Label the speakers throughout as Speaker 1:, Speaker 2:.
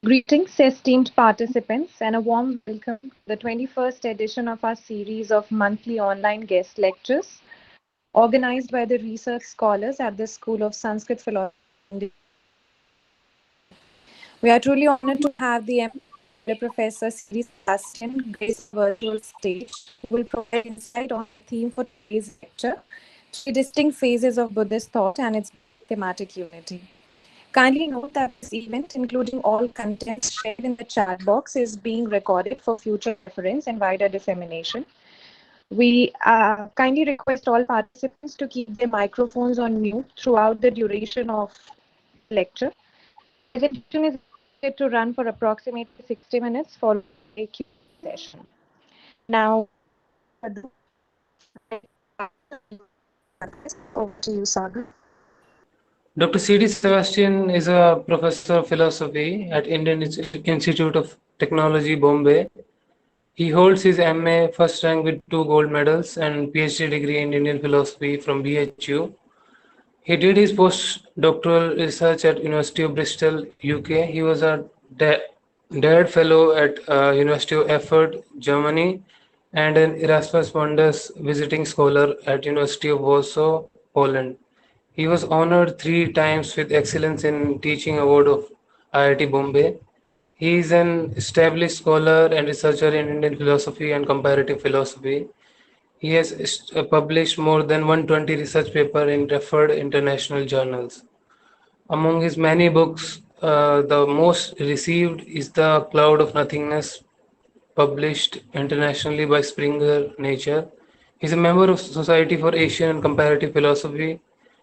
Speaker 1: Greetings, esteemed participants, and a warm welcome to the 21st edition of our series of monthly online guest lectures organized by the research scholars at the School of Sanskrit Philosophy. We are truly honored to have the Professor C D Sebastian grace our virtual stage, who will provide insight on the theme for today's lecture, three distinct phases of Buddhist thought and its thematic unity. Kindly note that this event, including all contents shared in the chat box, is being recorded for future reference and wider dissemination. We kindly request all participants to keep their microphones on mute throughout the duration of the lecture. The presentation is expected to run for approximately 60 minutes, followed by a Q&A session. Now, over to you, Sagar.
Speaker 2: Dr. C D Sebastian is a professor of philosophy at Indian Institute of Technology, Bombay. He holds his MA first rank with 2 gold medals and PhD degree in Indian philosophy from BHU. He did his postdoctoral research at University of Bristol, UK. He was a DAAD fellow at University of Erfurt, Germany, and an Erasmus Mundus visiting scholar at University of Warsaw, Poland. He was honored 3 times with Excellence in Teaching Award of IIT Bombay. He is an established scholar and researcher in Indian philosophy and comparative philosophy. He has published more than 120 research papers in referred international journals. Among his many books, the most received is The Cloud of Nothingness, published internationally by Springer Nature. He is a member of Society for Asian and Comparative Philosophy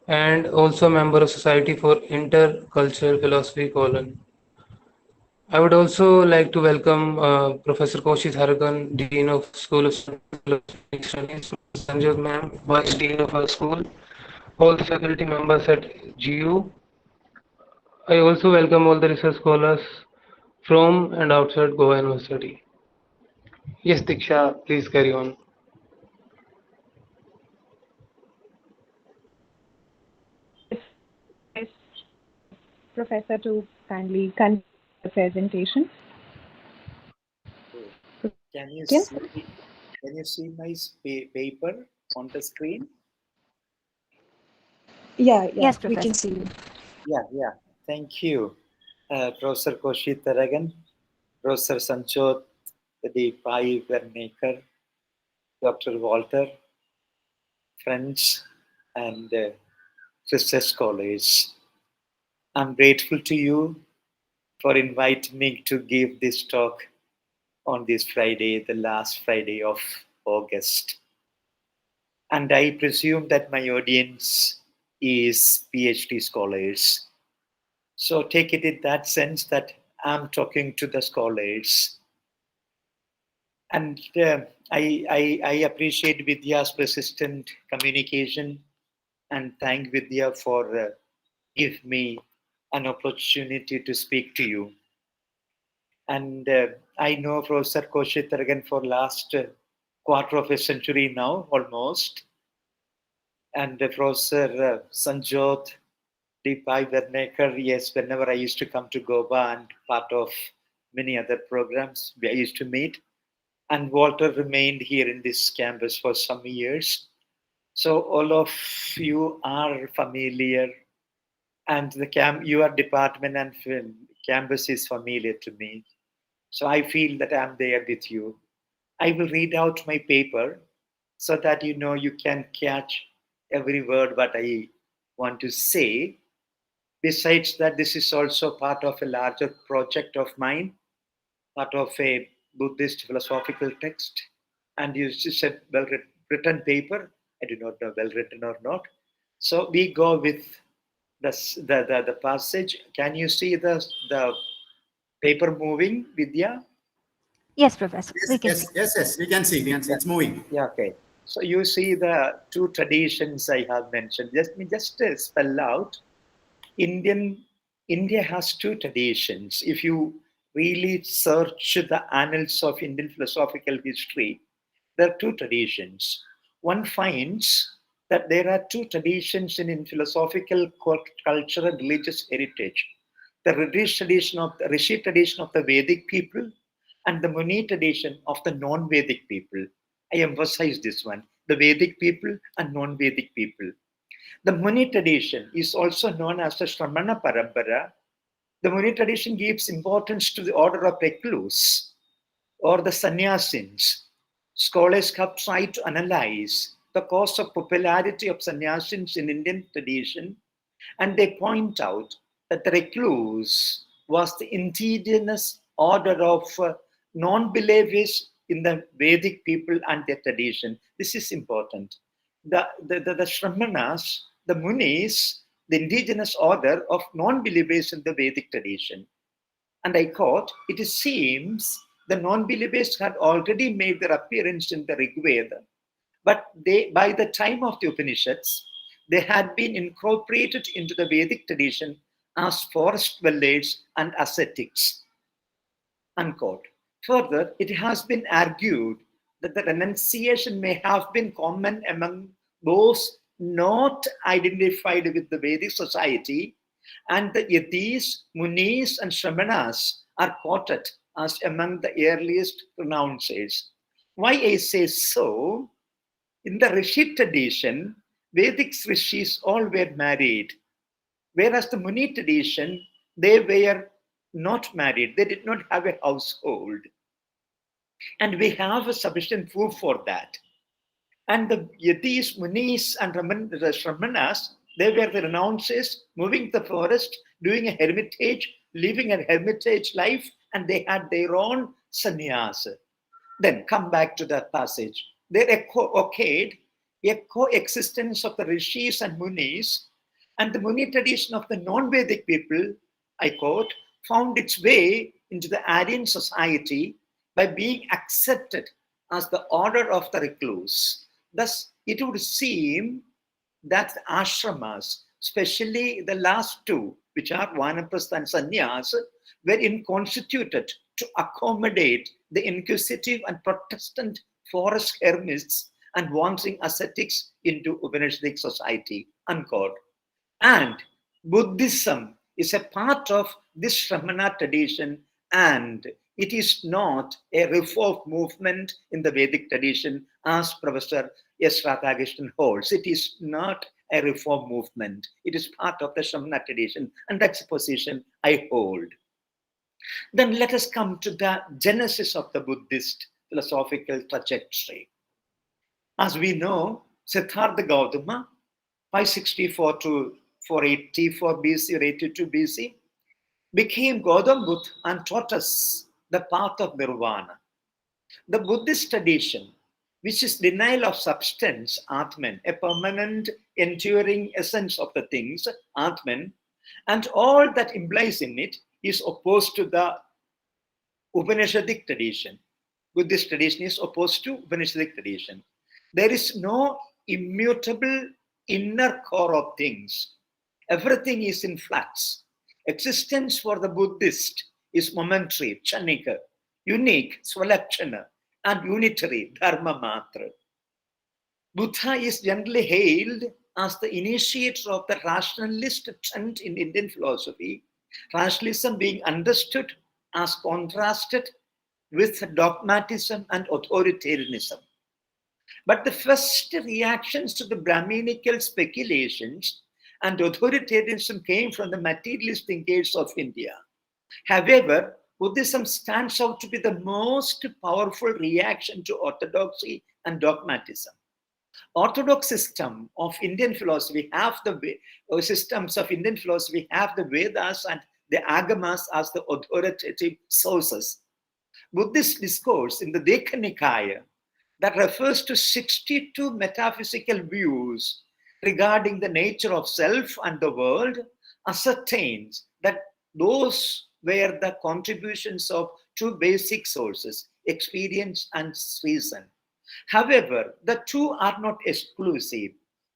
Speaker 2: and also a member of Society for Intercultural Philosophy, Colon. I would also like to welcome Professor Koshit Haragan, Dean of School of Philosophy Studies, Sanjot Ma'am, Vice Dean of our school, all the faculty members at GU. I also welcome all the research scholars from and outside Goa University. Yes, Diksha, please carry on.
Speaker 1: Professor to kindly continue the presentation.
Speaker 3: Can you see my paper on the screen?
Speaker 1: Yeah,
Speaker 4: Yes,
Speaker 1: we can
Speaker 4: Professor.
Speaker 1: see you.
Speaker 3: Yeah. Thank you, Professor Koshit Haragan, Professor Sanjot Vermaker, Dr. Walter, friends, and research scholars. I'm grateful to you for inviting me to give this talk on this Friday, the last Friday of August. And I presume that my audience is PhD scholars. So take it in that sense that I'm talking to the scholars. And I appreciate Vidya's persistent communication and thank Vidya for giving me an opportunity to speak to you. And I know Professor Koshit Haragan for last quarter of a century now, almost. And Professor Sanjot Vermaker, yes, whenever I used to come to Goa and part of many other programs, I used to meet. And Walter remained here in this campus for some years. So all of you are familiar, and your department and campus is familiar to me. So I feel that I'm there with you. I will read out my paper so that you can catch every word what I want to say. Besides that, this is also part of a larger project of mine, part of a Buddhist philosophical text. And you said well-written paper. I do not know well written or not. So we go with the passage. Can you see the paper moving, Vidya?
Speaker 4: Yes, Professor. We can see.
Speaker 5: Yes. We can see. It's moving.
Speaker 3: Yeah, okay. So you see the two traditions I have mentioned. Let me just spell out. India has two traditions. If you really search the annals of Indian philosophical history, there are two traditions. One finds that there are two traditions in philosophical culture and religious heritage. the Rishi tradition of the Vedic people and the Muni tradition of the non-Vedic people. I emphasize this one, the Vedic people and non-Vedic people. The Muni tradition is also known as the Shramana Parampara. The Muni tradition gives importance to the order of recluse or the sannyasins. Scholars have tried to analyze the cause of popularity of sannyasins in Indian tradition, and they point out that the recluse was the indigenous order of non-believers in the Vedic people and their tradition. This is important. The Shramanas, the Munis, the indigenous order of non-believers in the Vedic tradition. And I quote, it seems the non-believers had already made their appearance in the Rig Veda, but by the time of the Upanishads, they had been incorporated into the Vedic tradition as forest dwellers and ascetics. Unquote. Further, it has been argued that the renunciation may have been common among those not identified with the Vedic society, and the Yatis, Munis, and Shramanas are quoted as among the earliest pronouncers. Why I say so? In the Rishi tradition, Vedic rishis all were married, whereas the Muni tradition, they were not married. They did not have a household. And we have a sufficient proof for that. And the Yatis, Munis, and the Shramanas, they were the renouncers, moving the forest, doing a hermitage, living a hermitage life, and they had their own sannyas. Then come back to that passage. There occurred a coexistence of the rishis and munis, and the Muni tradition of the non-Vedic people, I quote, found its way into the Aryan society by being accepted as the order of the recluse. Thus, it would seem that the ashramas, especially the last two, which are Vanaprastha and Sannyas, were constituted to accommodate the inquisitive and Protestant forest hermits and wandering ascetics into Upanishadic society, unquote. And Buddhism is a part of this Shramana tradition, and it is not a reform movement in the Vedic tradition, as Professor S. Radhakrishnan holds. It is not a reform movement. It is part of the Shramana tradition, and that's a position I hold. Then let us come to the genesis of the Buddhist philosophical trajectory. As we know, Siddhartha Gautama, 564 to 484 BC or 82 BC, became Gautama Buddha and taught us the path of nirvana. The Buddhist tradition, which is denial of substance, Atman, a permanent, enduring essence of the things, Atman, and all that implies in it, is opposed to the Upanishadic tradition. Buddhist tradition is opposed to Upanishadic tradition. There is no immutable inner core of things. Everything is in flux. Existence for the Buddhist is momentary, chanika, unique, swalakshana, and unitary, dharma matra. Buddha is generally hailed as the initiator of the rationalist trend in Indian philosophy, rationalism being understood as contrasted with dogmatism and authoritarianism. But the first reactions to the Brahminical speculations and authoritarianism came from the materialist thinkers of India. However, Buddhism stands out to be the most powerful reaction to orthodoxy and dogmatism. Orthodox system of Indian philosophy have the systems of Indian philosophy have the Vedas and the Agamas as the authoritative sources. Buddhist discourse in the Dekha Nikaya that refers to 62 metaphysical views regarding the nature of self and the world ascertains that those were the contributions of two basic sources, experience and reason. However, the two are not exclusive.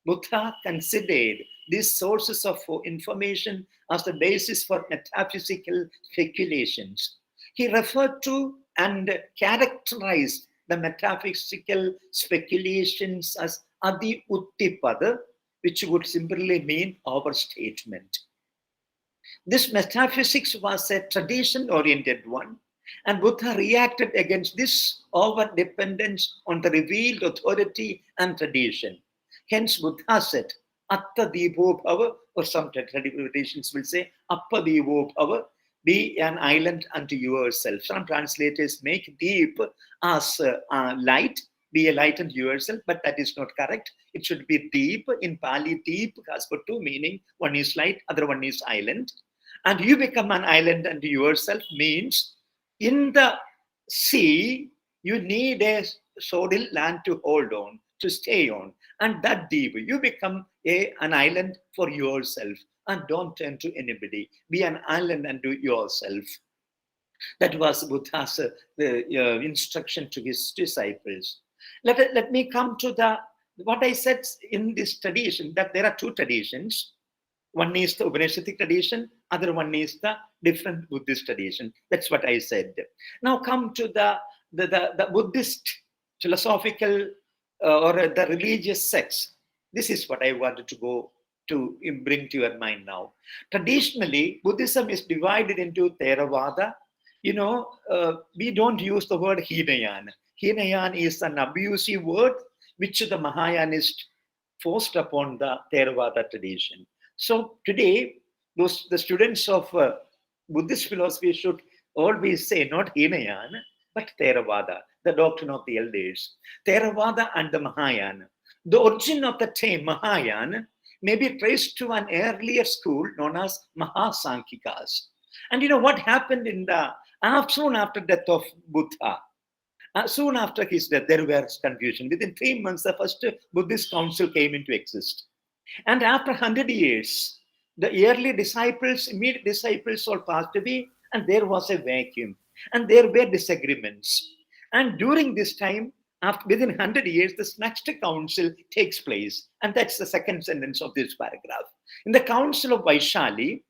Speaker 3: Buddha considered these sources of information as the basis for metaphysical speculations. He referred to and characterized the metaphysical speculations as adi uttipada, which would simply mean overstatement. This metaphysics was a tradition-oriented one, and Buddha reacted against this over-dependence on the revealed authority and tradition. Hence, Buddha said, Atta Devo Bhava, or some traditions will say, Appa Devo Bhava, be an island unto yourself. Some translators make deep as light, be a light unto yourself, but that is not correct. It should be deep. In Pali, deep has got two meanings. One is light, other one is island. And you become an island unto yourself means in the sea, you need a solid land to hold on, to stay on. And that deep, you become an island for yourself. And don't turn to anybody. Be an island unto yourself. That was Buddha's instruction to his disciples. Let me come to what I said in this tradition, that there are two traditions. One is the Upanishadic tradition, other one is the different Buddhist tradition. That's what I said. Now come to the Buddhist philosophical or the religious sects. This is what I wanted to bring to your mind now. Traditionally, Buddhism is divided into Theravāda. We don't use the word Hinayana. Hinayana is an abusive word which the Mahāyānists forced upon the Theravāda tradition. So today, the students of Buddhist philosophy should always say not Hinayana, but Theravāda, the doctrine of the elders. Theravāda and the Mahāyāna. The origin of the term Mahāyāna may be traced to an earlier school known as Mahāsaṅkhikas. And what happened soon after death of Buddha? Soon after his death, there was confusion. Within 3 months, the first Buddhist council came into existence. And after 100 years, the early disciples, immediate disciples all passed away, and there was a vacuum. And there were disagreements. And during this time, within 100 years, this next council takes place. And that's the second sentence of this paragraph. In the council of Vaishali,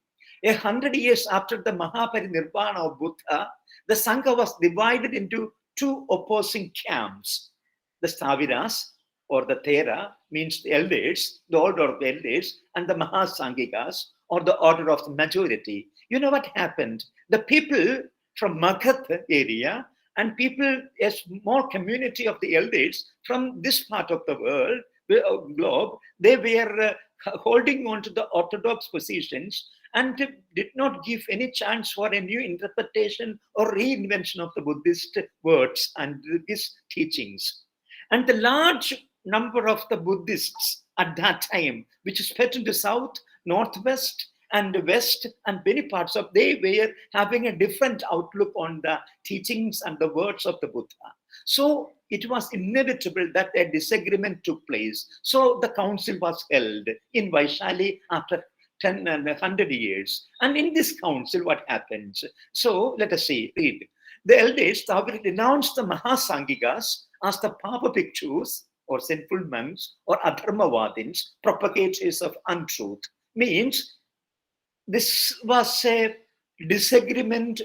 Speaker 3: 100 years after the Mahaparinirvana of Buddha, the Sangha was divided into two opposing camps. The Staviras, or the Thera, means the elders, the order of the elders, and the Mahasaṅghikas, or the order of the majority. You know what happened? The people from Magadha area and people, a small community of the elders from this part of the world, globe, they were holding on to the Orthodox positions and did not give any chance for a new interpretation or reinvention of the Buddhist words and his teachings. And the large number of the Buddhists at that time, which is spread into south, northwest, and west, and many parts of, they were having a different outlook on the teachings and the words of the Buddha. So it was inevitable that a disagreement took place. So the council was held in Vaishali after 10 and 100 years. And in this council, what happens? So let us see, read. The elders denounced the Mahasaṅghikas as the Papa Bhikshus, or sinful monks, or Adharmavadins, propagators of untruth. Means this was a disagreement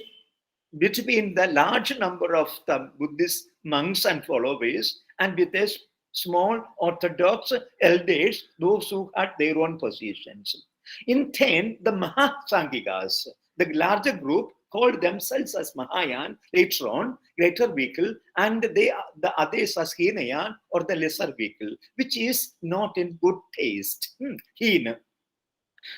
Speaker 3: between the large number of the Buddhist monks and followers and with a small Orthodox elders, those who had their own positions. In turn, the Mahasaṅghikas, the larger group, called themselves as Mahāyāna later on, greater vehicle, and the others as Hinayana, or the lesser vehicle, which is not in good taste. Hina.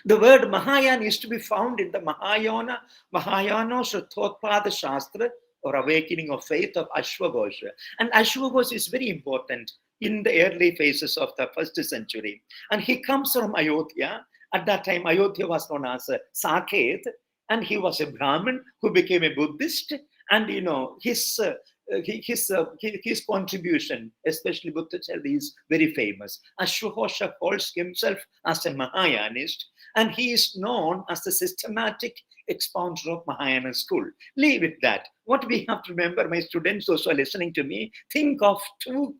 Speaker 3: The word Mahāyāna is to be found in the Mahāyāna Śūnyatā Shastra, or awakening of faith of Ashwagosha. And Ashwagosha is very important in the early phases of the 1st century. And he comes from Ayodhya. At that time, Ayodhya was known as Saket, and he was a Brahmin who became a Buddhist. And his contribution, especially Buddhism, is very famous. Ashwagosha calls himself as a Mahāyānist, and he is known as the systematic expounder of Mahāyāna school. Leave it that. What we have to remember, my students, those who are listening to me, think of two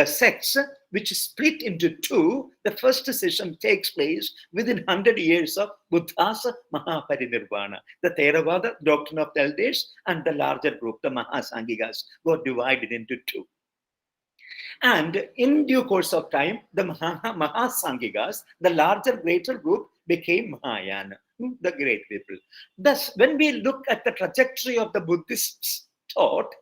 Speaker 3: sects which split into two. The first session takes place within 100 years of Buddha's Mahaparinirvana. The Theravāda, doctrine of the elders, and the larger group, the Mahasaṅghikas, were divided into two. And in due course of time, the Mahasaṅghikas, the larger, greater group, became Mahāyāna, the great people. Thus, when we look at the trajectory of the Buddhist thought,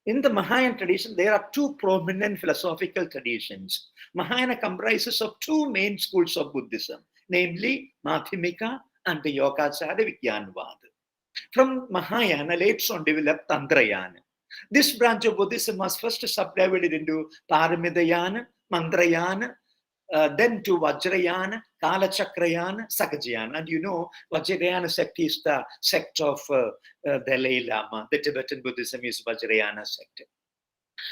Speaker 3: in the Mahāyāna tradition, there are two prominent philosophical traditions. Mahāyāna comprises of two main schools of Buddhism, namely Mādhyamika and the Yogācāra Vijñānavāda. From Mahāyāna, later on developed Tantrayana. This branch of Buddhism was first subdivided into Paramidayana, Mantrayana, then to Vajrayana, Kalachakrayana, Sakajayana. And you know, Vajrayana sect is the sect of Dalai Lama. The Tibetan Buddhism is Vajrayana sect.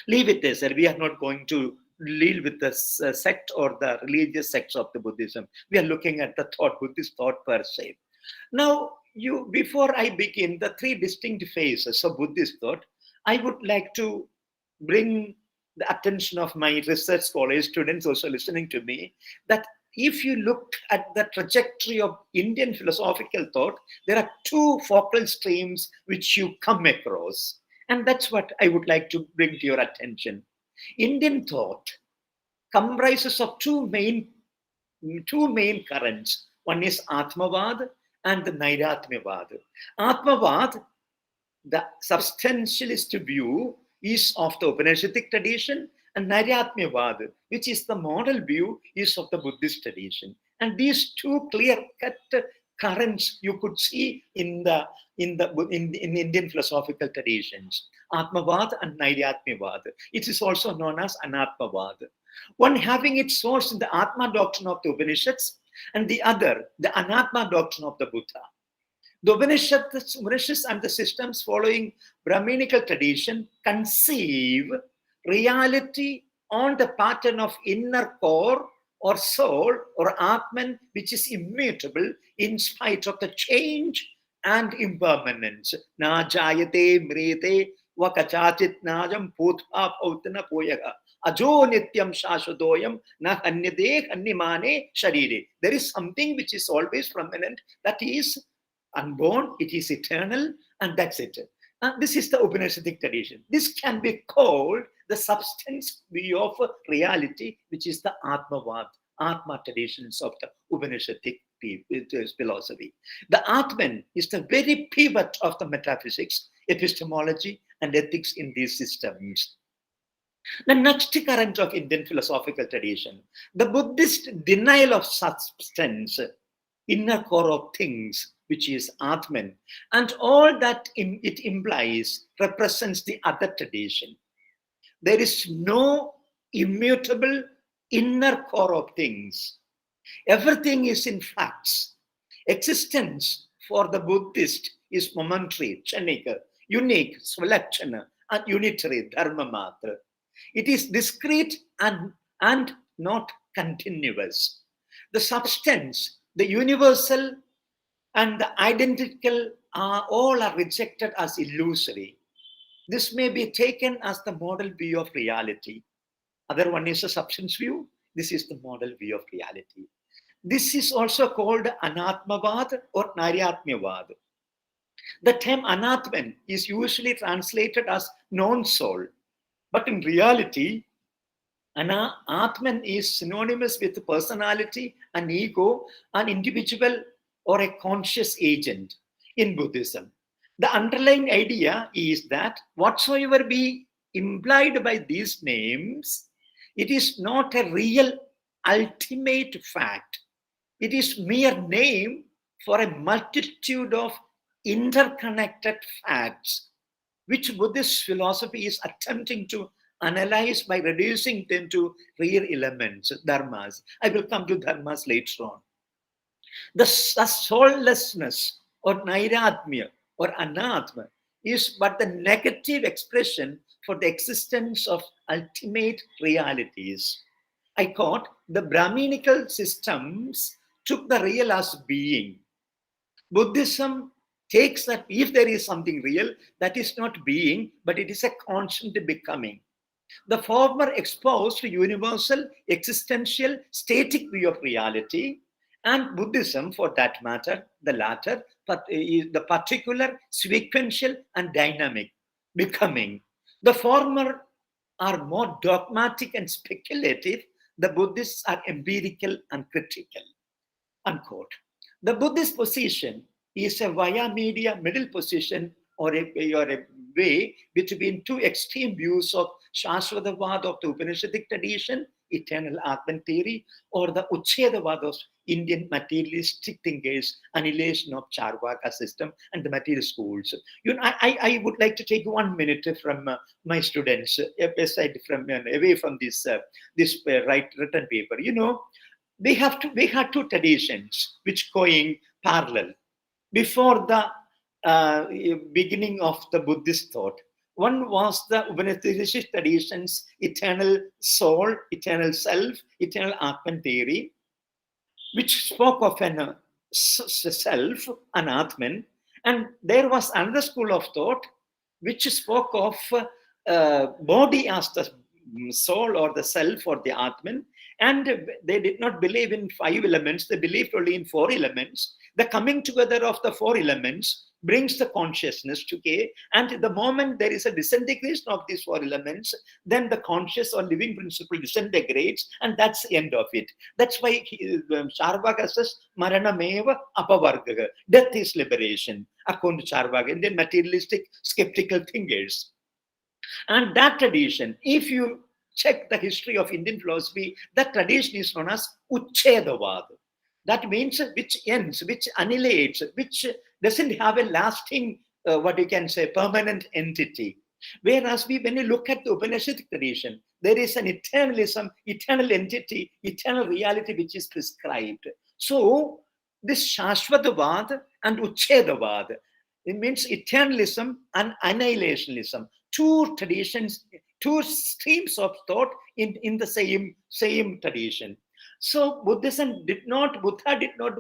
Speaker 3: Leave it there, sir. We are not going to deal with the sect or the religious sects of the Buddhism. We are looking at the thought, Buddhist thought per se. Now, before I begin the three distinct phases of Buddhist thought, I would like to bring the attention of my research scholars, students also listening to me, that if you look at the trajectory of Indian philosophical thought, there are two focal streams which you come across. And that's what I would like to bring to your attention. Indian thought comprises of two main currents. One is Atmavad and the Nairatmyavad. Atmavad, the substantialist view, is of the Upanishadic tradition, and Nairatmyavad, which is the model view, is of the Buddhist tradition. And these two clear-cut currents you could see in Indian philosophical traditions, Atmavad and Nairatmyavad. It is also known as Anatmavad. One having its source in the Atma doctrine of the Upanishads, and the other, the Anatma doctrine of the Buddha. The Upanishads and the systems following Brahminical tradition conceive reality on the pattern of inner core or soul or Atman, which is immutable in spite of the change and impermanence. Na jayate mrete va kachachit najam putha pautana poyaga. Ajo nityam shashvadoyam na hanyade hanyamane sharire. There is something which is always permanent, that is unborn, it is eternal, and that's it. This is the Upanishadic tradition. This can be called the substance view of reality, which is the Atmavad, Atma traditions of the Upanishadic philosophy. The Atman is the very pivot of the metaphysics, epistemology, and ethics in these systems. The next current of Indian philosophical tradition, the Buddhist denial of substance, inner core of things, which is Atman, and all that it implies represents the other tradition. There is no immutable inner core of things. Everything is in facts. Existence for the Buddhist is momentary, kshanika, unique, svalakshana, and unitary, dharma matra. It is discrete and not continuous. The substance, the universal, and the identical all are rejected as illusory. This may be taken as the model view of reality. Other one is a substance view. This is the model view of reality. This is also called Anatmavad or Nairatmyavad. The term Anatman is usually translated as non-soul. But in reality, Atman is synonymous with personality, an ego, an individual, or a conscious agent in Buddhism. The underlying idea is that whatsoever be implied by these names, it is not a real ultimate fact. It is mere name for a multitude of interconnected facts, which Buddhist philosophy is attempting to analyze by reducing them to real elements, dharmas. I will come to dharmas later on. The soullessness or nairatmya or anatma is but the negative expression for the existence of ultimate realities. I quote, the Brahminical systems took the real as being. Buddhism takes that if there is something real, that is not being, but it is a constant becoming. The former exposed to universal, existential, static view of reality, and Buddhism, for that matter, the latter, but the particular, sequential, and dynamic becoming. The former are more dogmatic and speculative. The Buddhists are empirical and critical. unquote. The Buddhist position is a via media middle position or a way between two extreme views of Śūnyatā of the Upanishadic tradition, eternal Atman theory, or the Uchedavāda of Indian materialistic thinkers, annihilation of Charvaka system and the material schools. I would like to take 1 minute from my students, aside from away from this written paper. We had two traditions which going parallel before the beginning of the Buddhist thought. One was the Upanishadic traditions, eternal soul, eternal self, eternal Atman theory, which spoke of an self, an Atman. And there was another school of thought which spoke of body as the soul or the self or the Atman. And they did not believe in 5 elements, they believed only in 4 elements. The coming together of the 4 elements brings the consciousness together, and the moment there is a disintegration of these 4 elements, then the conscious or living principle disintegrates, and that's the end of it. That's why Charvaka says, Maranameva apavargaga. Death is liberation, according to Charvaka, Indian materialistic skeptical thinkers. And that tradition, if you check the history of Indian philosophy, that tradition is known as Uchedavāda. That means which ends, which annihilates, which doesn't have a lasting, permanent entity. Whereas when you look at the Upanishadic tradition, there is an eternalism, eternal entity, eternal reality which is prescribed. So this Śūnyatā and Uchedavāda, it means eternalism and annihilationism. 2 traditions, 2 streams of thought in the same tradition. So Buddha did not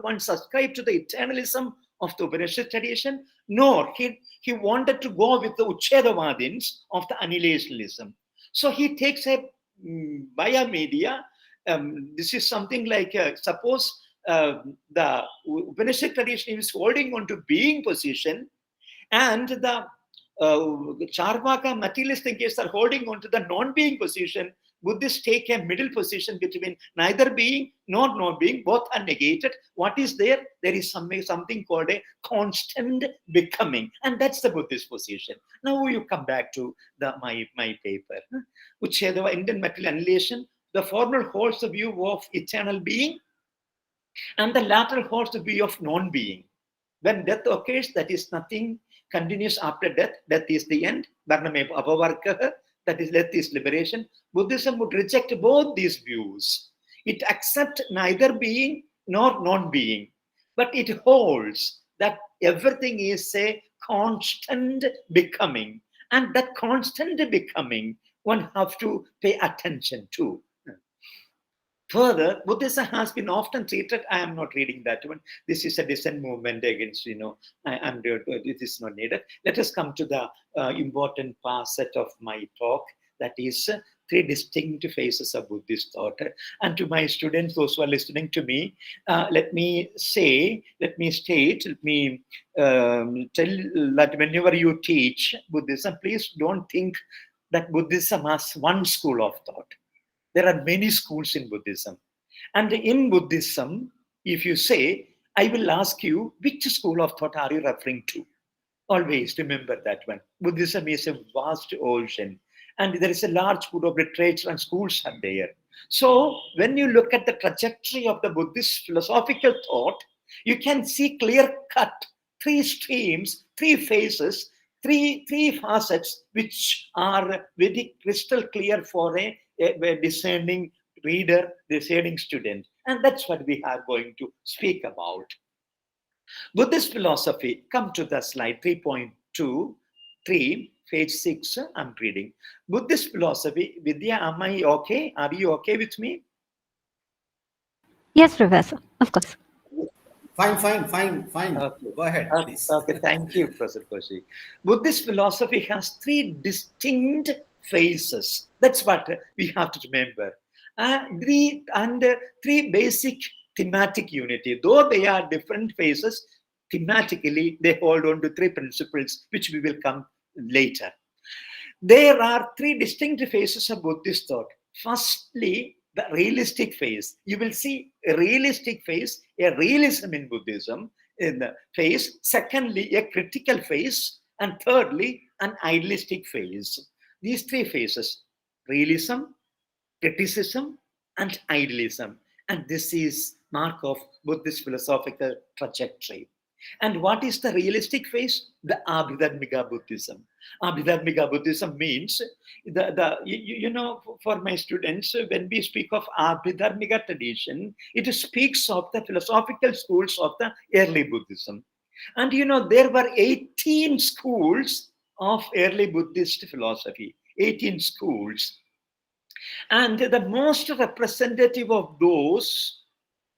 Speaker 3: once subscribe to the eternalism of the Upanishad tradition, nor he wanted to go with the Uchedavādins of the annihilationism. So he takes a via media. This is something like, suppose the Upanishad tradition is holding on to being position, and the Charvaka materialist thinkers are holding on to the non-being position. Buddhists take a middle position between neither being nor non-being, both are negated. What is there? There is something called a constant becoming, and that's the Buddhist position. Now you come back to my paper, Uchedava, Indian material annihilation. The former holds the view of eternal being, and the latter holds the view of non-being. When death occurs, that is nothing continues after death. Death is the end. That is, death is liberation. Buddhism would reject both these views. It accepts neither being nor non-being, but it holds that everything is a constant becoming, and that constant becoming one have to pay attention to. Further, Buddhism has been often treated, I am not reading that one, this is a dissent movement against, it is not needed. Let us come to the important facet of my talk, that is 3 distinct phases of Buddhist thought. And to my students, those who are listening to me, let me tell that whenever you teach Buddhism, please don't think that Buddhism has one school of thought. There are many schools in Buddhism. And in Buddhism, if you say, I will ask you, which school of thought are you referring to? Always remember that one. Buddhism is a vast ocean, and there is a large pool of literature and schools are there. So when you look at the trajectory of the Buddhist philosophical thought, you can see clear-cut 3 streams, 3 phases, three facets which are very crystal clear for a discerning reader, discerning student. And that's what we are going to speak about. Buddhist philosophy, come to the slide 3.23, page 6, I'm reading. Buddhist philosophy, Vidya, am I okay? Are you okay with me?
Speaker 4: Yes, Professor, of course.
Speaker 5: Fine.
Speaker 3: Okay.
Speaker 5: Go ahead, please.
Speaker 3: Okay, thank you, Professor Koshi. Buddhist philosophy has 3 distinct phases. That's what we have to remember. 3 basic thematic unity. Though they are different phases, thematically they hold on to 3 principles, which we will come later. There are 3 distinct phases of Buddhist thought. Firstly, the realistic phase. You will see a realistic phase, a realism in Buddhism in the phase. Secondly, a critical phase. And thirdly, an idealistic phase. These three phases, realism, criticism, and idealism. And this is mark of Buddhist philosophical trajectory. And what is the realistic phase? The Ābhidharmika Buddhism. Ābhidharmika Buddhism means, for my students, when we speak of Ābhidharmika tradition, it speaks of the philosophical schools of the early Buddhism. And there were 18 schools of early Buddhist philosophy, 18 schools. And the most representative of those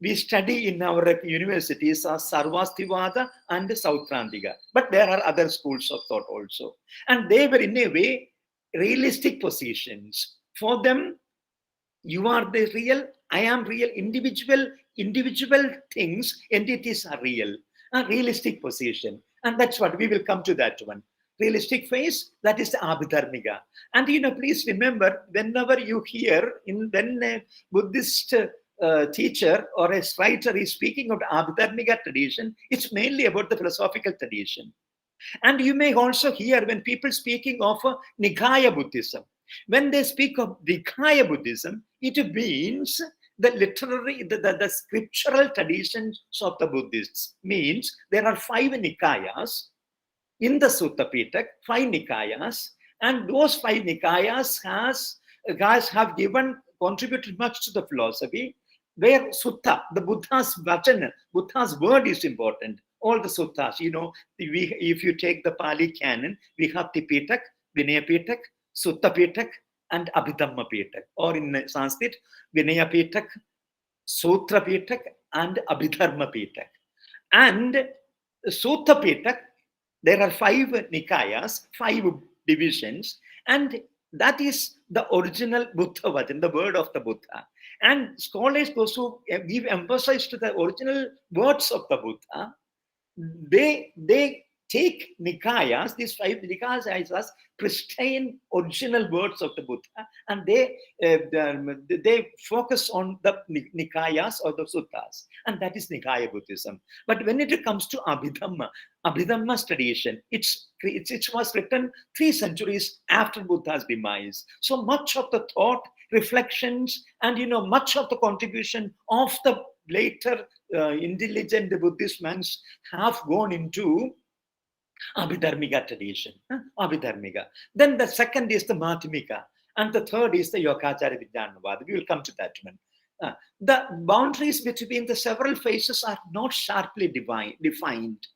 Speaker 3: we study in our universities are Sarvastivada and Sautrantika. But there are other schools of thought also. And they were in a way realistic positions. For them, you are the real, I am real, individual things, entities are real. A realistic position. And that's what we will come to that one. Realistic phase, that is the Ābhidharmika. And please remember, whenever you hear, when a Buddhist teacher or a writer is speaking of the Ābhidharmika tradition, it's mainly about the philosophical tradition. And you may also hear when people speaking of Nikaya Buddhism. When they speak of Nikaya Buddhism, it means the literary, the scriptural traditions of the Buddhists. Means there are 5 Nikayas in the Sutta Pitaka, 5 Nikayas, and those 5 Nikayas guys have contributed much to the philosophy, where Sutta, the Buddha's vachana, Buddha's word is important. All the suttas, if you take the Pali canon, we have Tipitaka, Vinaya Pitaka, Sutta Pitaka, and Abhidhamma Pitaka. Or in Sanskrit, Vinaya Pitaka, Sutra Pitaka, and Ābhidharma Pitaka. And Sutta Pitaka, there are 5 Nikayas, 5 divisions, and that is the original Buddha Vacana, the word of the Buddha. And scholars also give emphasis to the original words of the Buddha. They take Nikayas, these 5 Nikayas as pristine original words of the Buddha, and they focus on the Nikayas or the Suttas, and that is Nikaya Buddhism. But when it comes to Abhidhamma's tradition, it was written 3 centuries after Buddha's demise. So much of the thought, reflections, and much of the contribution of the later intelligent Buddhist monks have gone into Ābhidharmika tradition. Ābhidharmika. Then the second is the Madhyamika, and the third is the Yogācāra Vijñānavāda. We will come to that one. The boundaries between the several phases are not sharply defined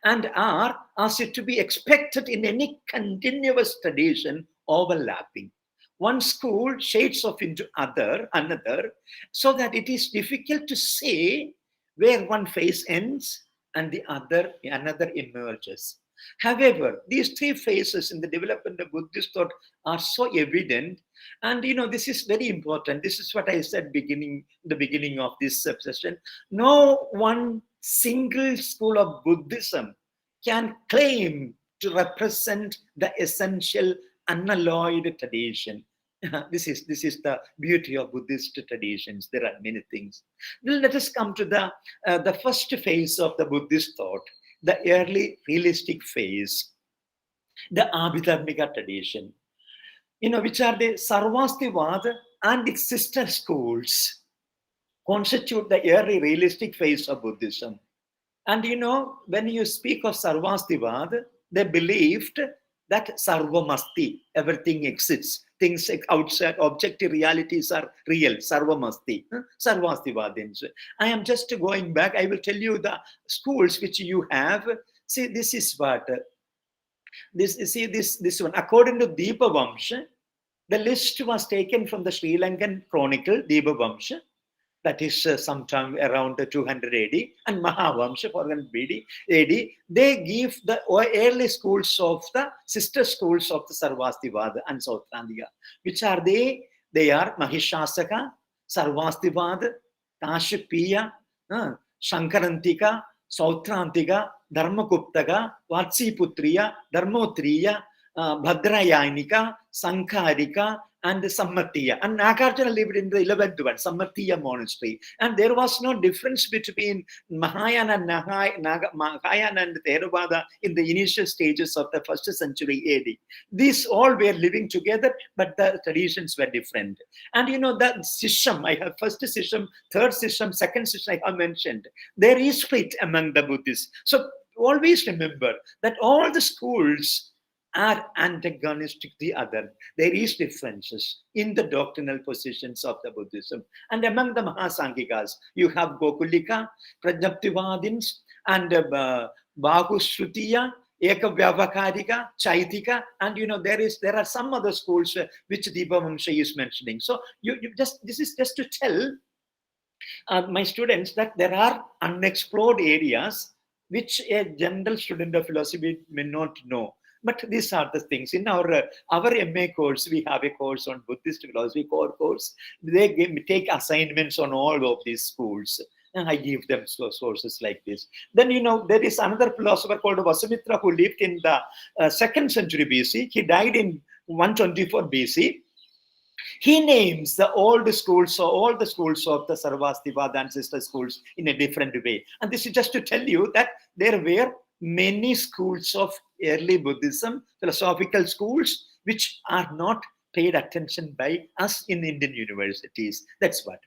Speaker 3: and are, as it to be expected in any continuous tradition, overlapping. One school shades off into another, so that it is difficult to say where one phase ends and another emerges. However, these 3 phases in the development of Buddhist thought are so evident, and this is very important. This is what I said the beginning of this session. No one single school of Buddhism can claim to represent the essential unalloyed tradition. This is the beauty of Buddhist traditions. There are many things. Well, let us come to the first phase of the Buddhist thought, the early realistic phase, the Ābhidharmika tradition, which are the Sarvastivada and its sister schools, constitute the early realistic phase of Buddhism. And when you speak of Sarvastivada, they believed that Sarvamasti, everything exists. Things outside objective realities are real. Sarvamasti, Sarvastivadins. I am just going back. I will tell you the schools which you have. See, this is what this one. According to Deepa Vamsha, the list was taken from the Sri Lankan Chronicle, Deepa Vamsha. That is sometime around 200 AD, and Mahavamsha, 400 AD. They give the early schools of the sister schools of the Sarvastivada and Sautrantika. Which are they? They are Mahishasaka, Sarvastivada, Kashipiya, Shankarantika, Sautrantika, Dharmakuptaka, Vatsiputriya, Dharmotriya, Bhadrayanika, Sankarika, and Sammatiya. And Nagarjuna lived in the 11th one, Sammatiya monastery. And there was no difference between Mahāyāna and Theravāda in the initial stages of the 1st century AD. These all were living together, but the traditions were different. And you know, that Sisham, I have first Sisham, third Sisham, second Sisham I have mentioned. There is split among the Buddhists. So always remember that all the schools are antagonistic to the other. There is differences in the doctrinal positions of the Buddhism. And among the Mahāsanghikas, you have Gokulika, Prajaptivadins, and Bhagushrutiya, Ekavyavakarika, Chaitika, and you know, there are some other schools which Dipavamsha is mentioning. So this is just to tell my students that there are unexplored areas which a general student of philosophy may not know. But these are the things. In our MA course, we have a course on Buddhist philosophy, core course. They take assignments on all of these schools. And I give them sources like this. Then, you know, there is another philosopher called Vasumitra who lived in the 2nd century BC. He died in 124 BC. He names the old schools, so all the schools of the Sarvastivada and sister schools in a different way. And this is just to tell you that there were many schools of early Buddhism, philosophical schools, which are not paid attention by us in Indian universities. That's what.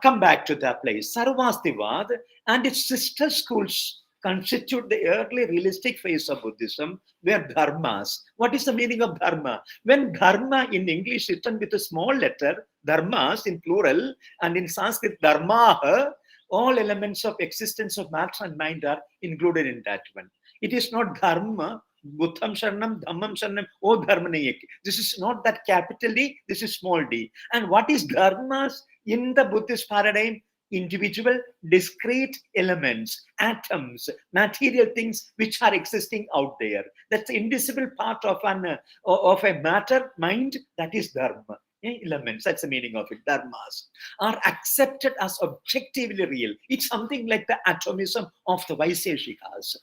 Speaker 3: Come back to that place. Sarvastivada and its sister schools constitute the early realistic phase of Buddhism, where dharmas. What is the meaning of dharma? When dharma in English is written with a small letter, dharmas in plural, and in Sanskrit, dharmaha, all elements of existence of matter and mind are included in that one. It is not dharma, buddham sharanam, dhammam sharanam, oh dharmanayek. This is not that capital D, this is small d. And what is dharmas in the Buddhist paradigm? Individual, discrete elements, atoms, material things which are existing out there. That's the indivisible part of a matter, mind, that is dharma. Elements, that's the meaning of it. Dharmas are accepted as objectively real. It's something like the atomism of the Vaiseshikas.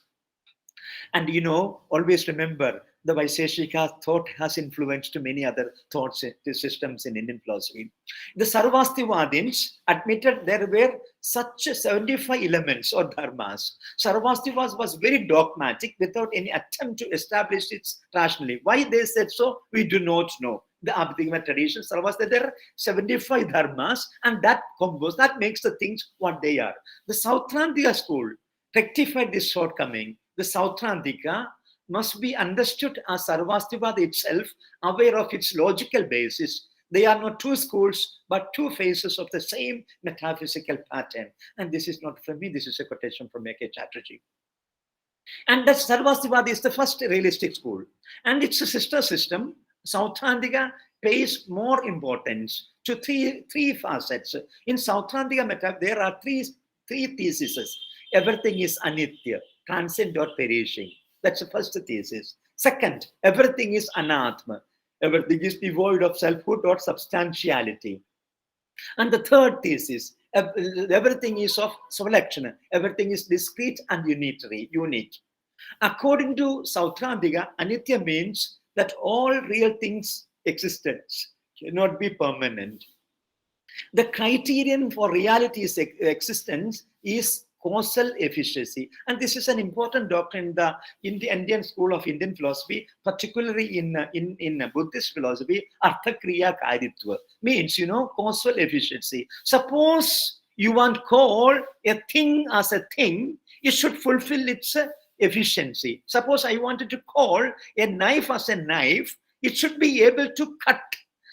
Speaker 3: And you know, always remember, the Vaiseshika thought has influenced many other thought systems in Indian philosophy. The Sarvastivadins admitted there were such 75 elements or dharmas. Sarvastivas was very dogmatic without any attempt to establish it rationally. Why they said so, we do not know. The Ābhidharmika tradition, Sarvastivada, there are 75 dharmas, and that makes the things what they are. The Sautrantika school rectified this shortcoming. The Sautrantika must be understood as Sarvastivada itself, aware of its logical basis. They are not two schools, but two phases of the same metaphysical pattern. And this is not from me, this is a quotation from A.K. Chatterjee. And that Sarvastivada is the first realistic school. And its a sister system, Sautrantika, pays more importance to three facets. In Sautrantika method, there are three theses. Everything is anitya, transient or perishing. That's the first thesis. Second, everything is anatma. Everything is devoid of selfhood or substantiality. And the third thesis, everything is of selection. Everything is discrete and unit. According to Sautrantika, anitya means that all real things' existence cannot be permanent. The criterion for reality's existence is causal efficiency. And this is an important doctrine in the Indian School of Indian Philosophy, particularly in Buddhist philosophy. Arthakriya karitva means, causal efficiency. Suppose you want to call a thing as a thing, it should fulfill its efficiency. Suppose I wanted to call a knife as a knife, it should be able to cut.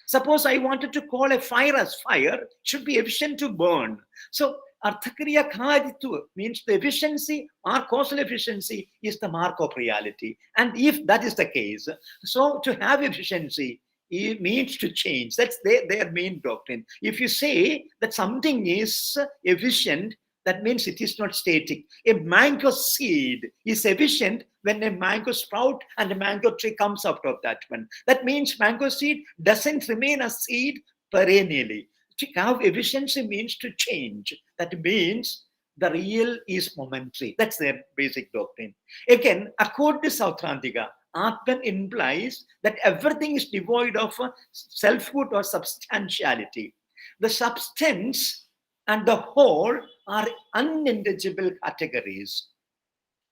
Speaker 3: Suppose I wanted to call a fire as fire, it should be efficient to burn. So Arthakriya Khaditva means the efficiency or causal efficiency is the mark of reality. And if that is the case, so to have efficiency, it means to change. That's their main doctrine. If you say that something is efficient, that means it is not static. A mango seed is efficient when a mango sprout and a mango tree comes out of that one. That means mango seed doesn't remain a seed perennially. To have efficiency means to change. That means the real is momentary. That's their basic doctrine. Again, according to Sautrantika, Atman implies that everything is devoid of selfhood or substantiality. The substance and the whole are unintelligible categories.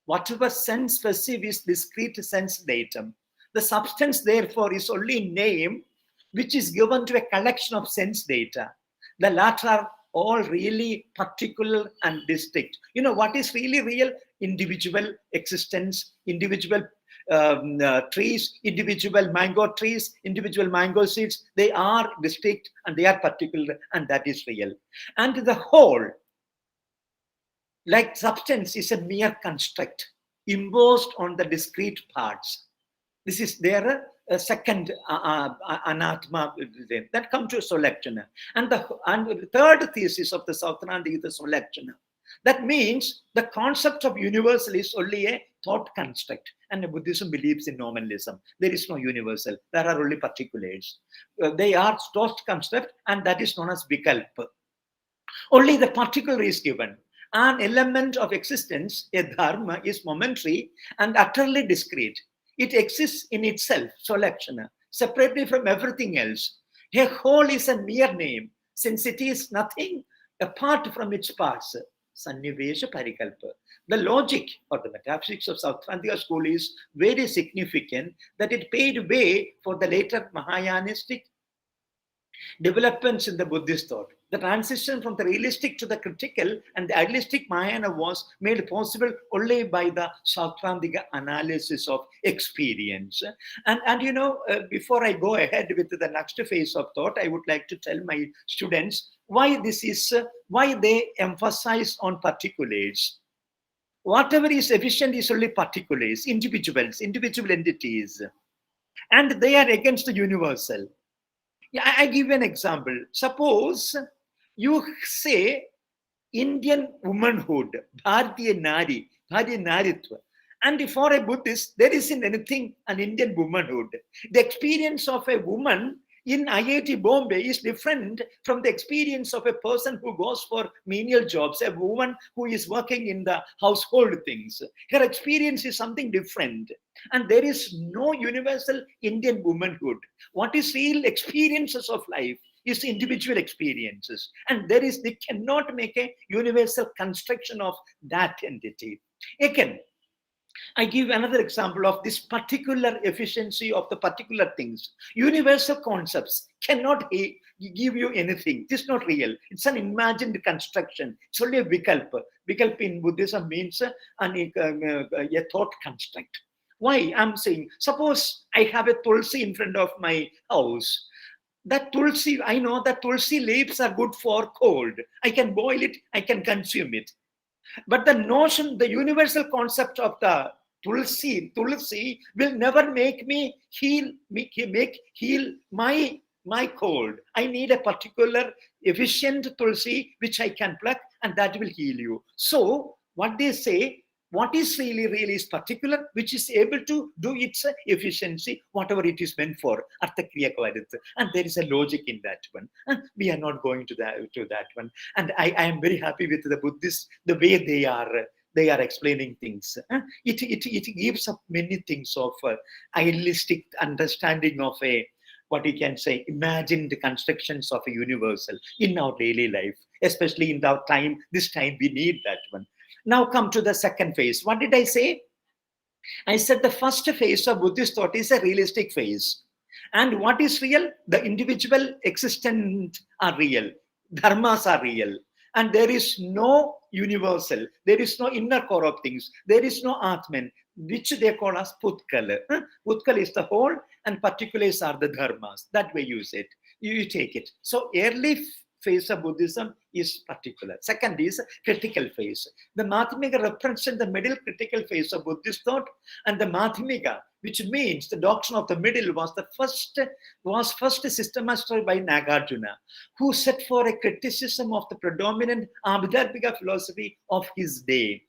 Speaker 3: Whatever sense perceives is discrete sense datum. The substance, therefore, is only name which is given to a collection of sense data. The latter are all really particular and distinct. You know what is really real? Individual existence, individual trees, individual mango trees, individual mango seeds. They are distinct and they are particular, and that is real. And the whole, like substance, is a mere construct imposed on the discrete parts. This is their second anatma that come to Solekshana. And the third thesis of the Sautrantika is the Solekshana. That means the concept of universal is only a thought construct. And Buddhism believes in nominalism. There is no universal. There are only particulars. They are thought construct, and that is known as vikalpa. Only the particular is given. An element of existence, a dharma, is momentary and utterly discrete. It exists in itself, Solekshana, separately from everything else. A whole is a mere name, since it is nothing apart from its parts. Sannivesha Parikalpa. The logic or the metaphysics of Sautrantika school is very significant that it paved way for the later Mahāyānistic developments in the Buddhist thought. The transition from the realistic to the critical and the idealistic Mahāyāna was made possible only by the Sautrantika analysis of experience. And you know, before I go ahead with the next phase of thought, I would like to tell my students why this is, why they emphasize on particulars. Whatever is efficient is only particulars, individuals, individual entities, and they are against the universal. Yeah, I give you an example. Suppose you say Indian womanhood, Bharatiya Nari, Bharatiya Naritva. And for a Buddhist, there isn't anything an Indian womanhood. The experience of a woman in IIT Bombay is different from the experience of a person who goes for menial jobs, a woman who is working in the household things. Her experience is something different. And there is no universal Indian womanhood. What is real experiences of life is individual experiences. And they cannot make a universal construction of that entity. Again, I give another example of this particular efficiency of the particular things. Universal concepts cannot give you anything. It is not real. It's an imagined construction. It's only a vikalpa. Vikalpa in Buddhism means a thought construct. Why? I'm saying, suppose I have a tulsi in front of my house. That tulsi, I know that tulsi leaves are good for cold. I can boil it, I can consume it. But the notion, the universal concept of the tulsi will never make me heal my cold. I need a particular efficient tulsi which I can pluck, and that will heal you. So what they say, what is really is particular, which is able to do its efficiency, whatever it is meant for. And there is a logic in that one. And we are not going to that one. And I am very happy with the Buddhists, the way they are explaining things. It gives up many things of idealistic understanding of what you can say, imagined constructions of a universal in our daily life, especially in our time. This time we need that one. Now come to the second phase. What did I say? I said the first phase of Buddhist thought is a realistic phase. And what is real? The individual existent are real. Dharmas are real. And there is no universal. There is no inner core of things. There is no Atman, which they call as Putkala. Putkala is the whole, and particulars are the dharmas. That way you say it. You take it. So early phase of Buddhism is particular. Second is critical phase. The Madhyamika represents the middle critical phase of Buddhist thought, and the Madhyamika, which means the doctrine of the middle, was first systematized by Nagarjuna, who set for a criticism of the predominant Ābhidharmika philosophy of his day.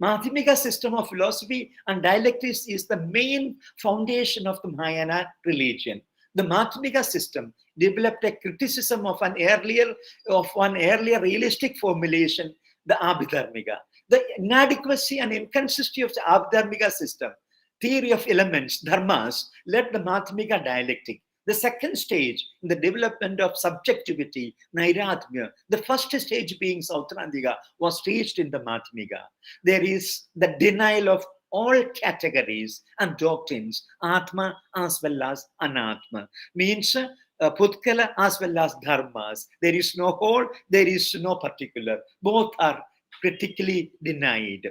Speaker 3: Madhyamika system of philosophy and dialectics is the main foundation of the Mahāyāna religion. The Madhyamika system developed a criticism of an earlier realistic formulation, the Ābhidharmika. The inadequacy and inconsistency of the Ābhidharmika system theory of elements, dharmas, led the Madhyamika dialectic. The second stage in the development of subjectivity, Nairatmya, the first stage being Sautrantika, was reached in the Madhyamika. There is the denial of all categories and doctrines, Atma as well as Anatma, means Putkala as well as Dharmas. There is no whole, there is no particular. Both are critically denied.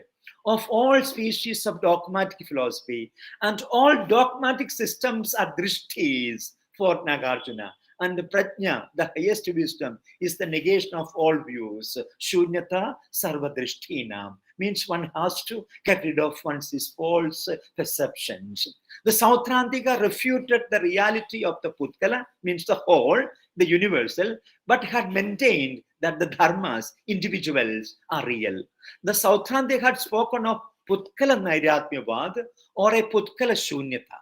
Speaker 3: Of all species of dogmatic philosophy, and all dogmatic systems are drishtis for Nagarjuna. And the prajna, the highest wisdom, is the negation of all views. Śūnyatā sarvadrishtīnām, means one has to get rid of one's false perceptions. The Sautrantika refuted the reality of the Putkala, means the whole, the universal, but had maintained that the dharmas, individuals, are real. The Sautrantika had spoken of Putkala Nairatmyavad or a Putkala Śūnyatā.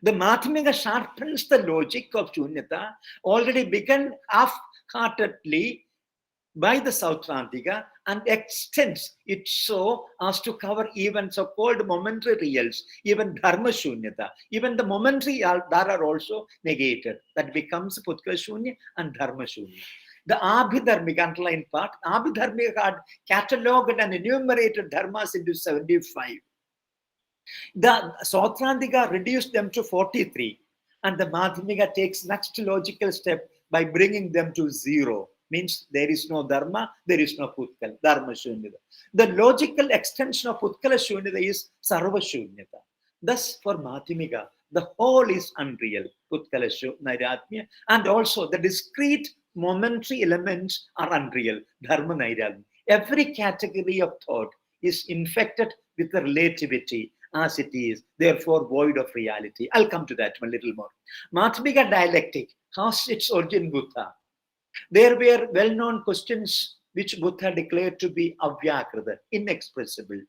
Speaker 3: The Madhyamika sharpens the logic of Śūnyatā, already begun half-heartedly by the Sautrantika, and extends it so as to cover even so-called momentary reals, even Dharma Śūnyatā. Even the momentary that are also negated. That becomes Putkala Śūnya and Dharma Śūnya. The Ābhidharmika, underlined part, Ābhidharmika had catalogued and enumerated dharmas into 75. The Sautrantika reduced them to 43, and the Madhyamika takes next logical step by bringing them to 0. Means there is no dharma, there is no Putkala, Dharma Śūnyatā. The logical extension of Putkala Śūnyatā is Sarva Śūnyatā. Thus, for Madhyamika, the whole is unreal, Putkala Nairatmya, and also the discrete momentary elements are unreal, Dharma Nairatmya. Every category of thought is infected with the relativity as it is, therefore void of reality. I'll come to that a little more. Madhyamika dialectic has its origin in Buddha. There were well-known questions which Buddha declared to be avyakrita, inexpressible.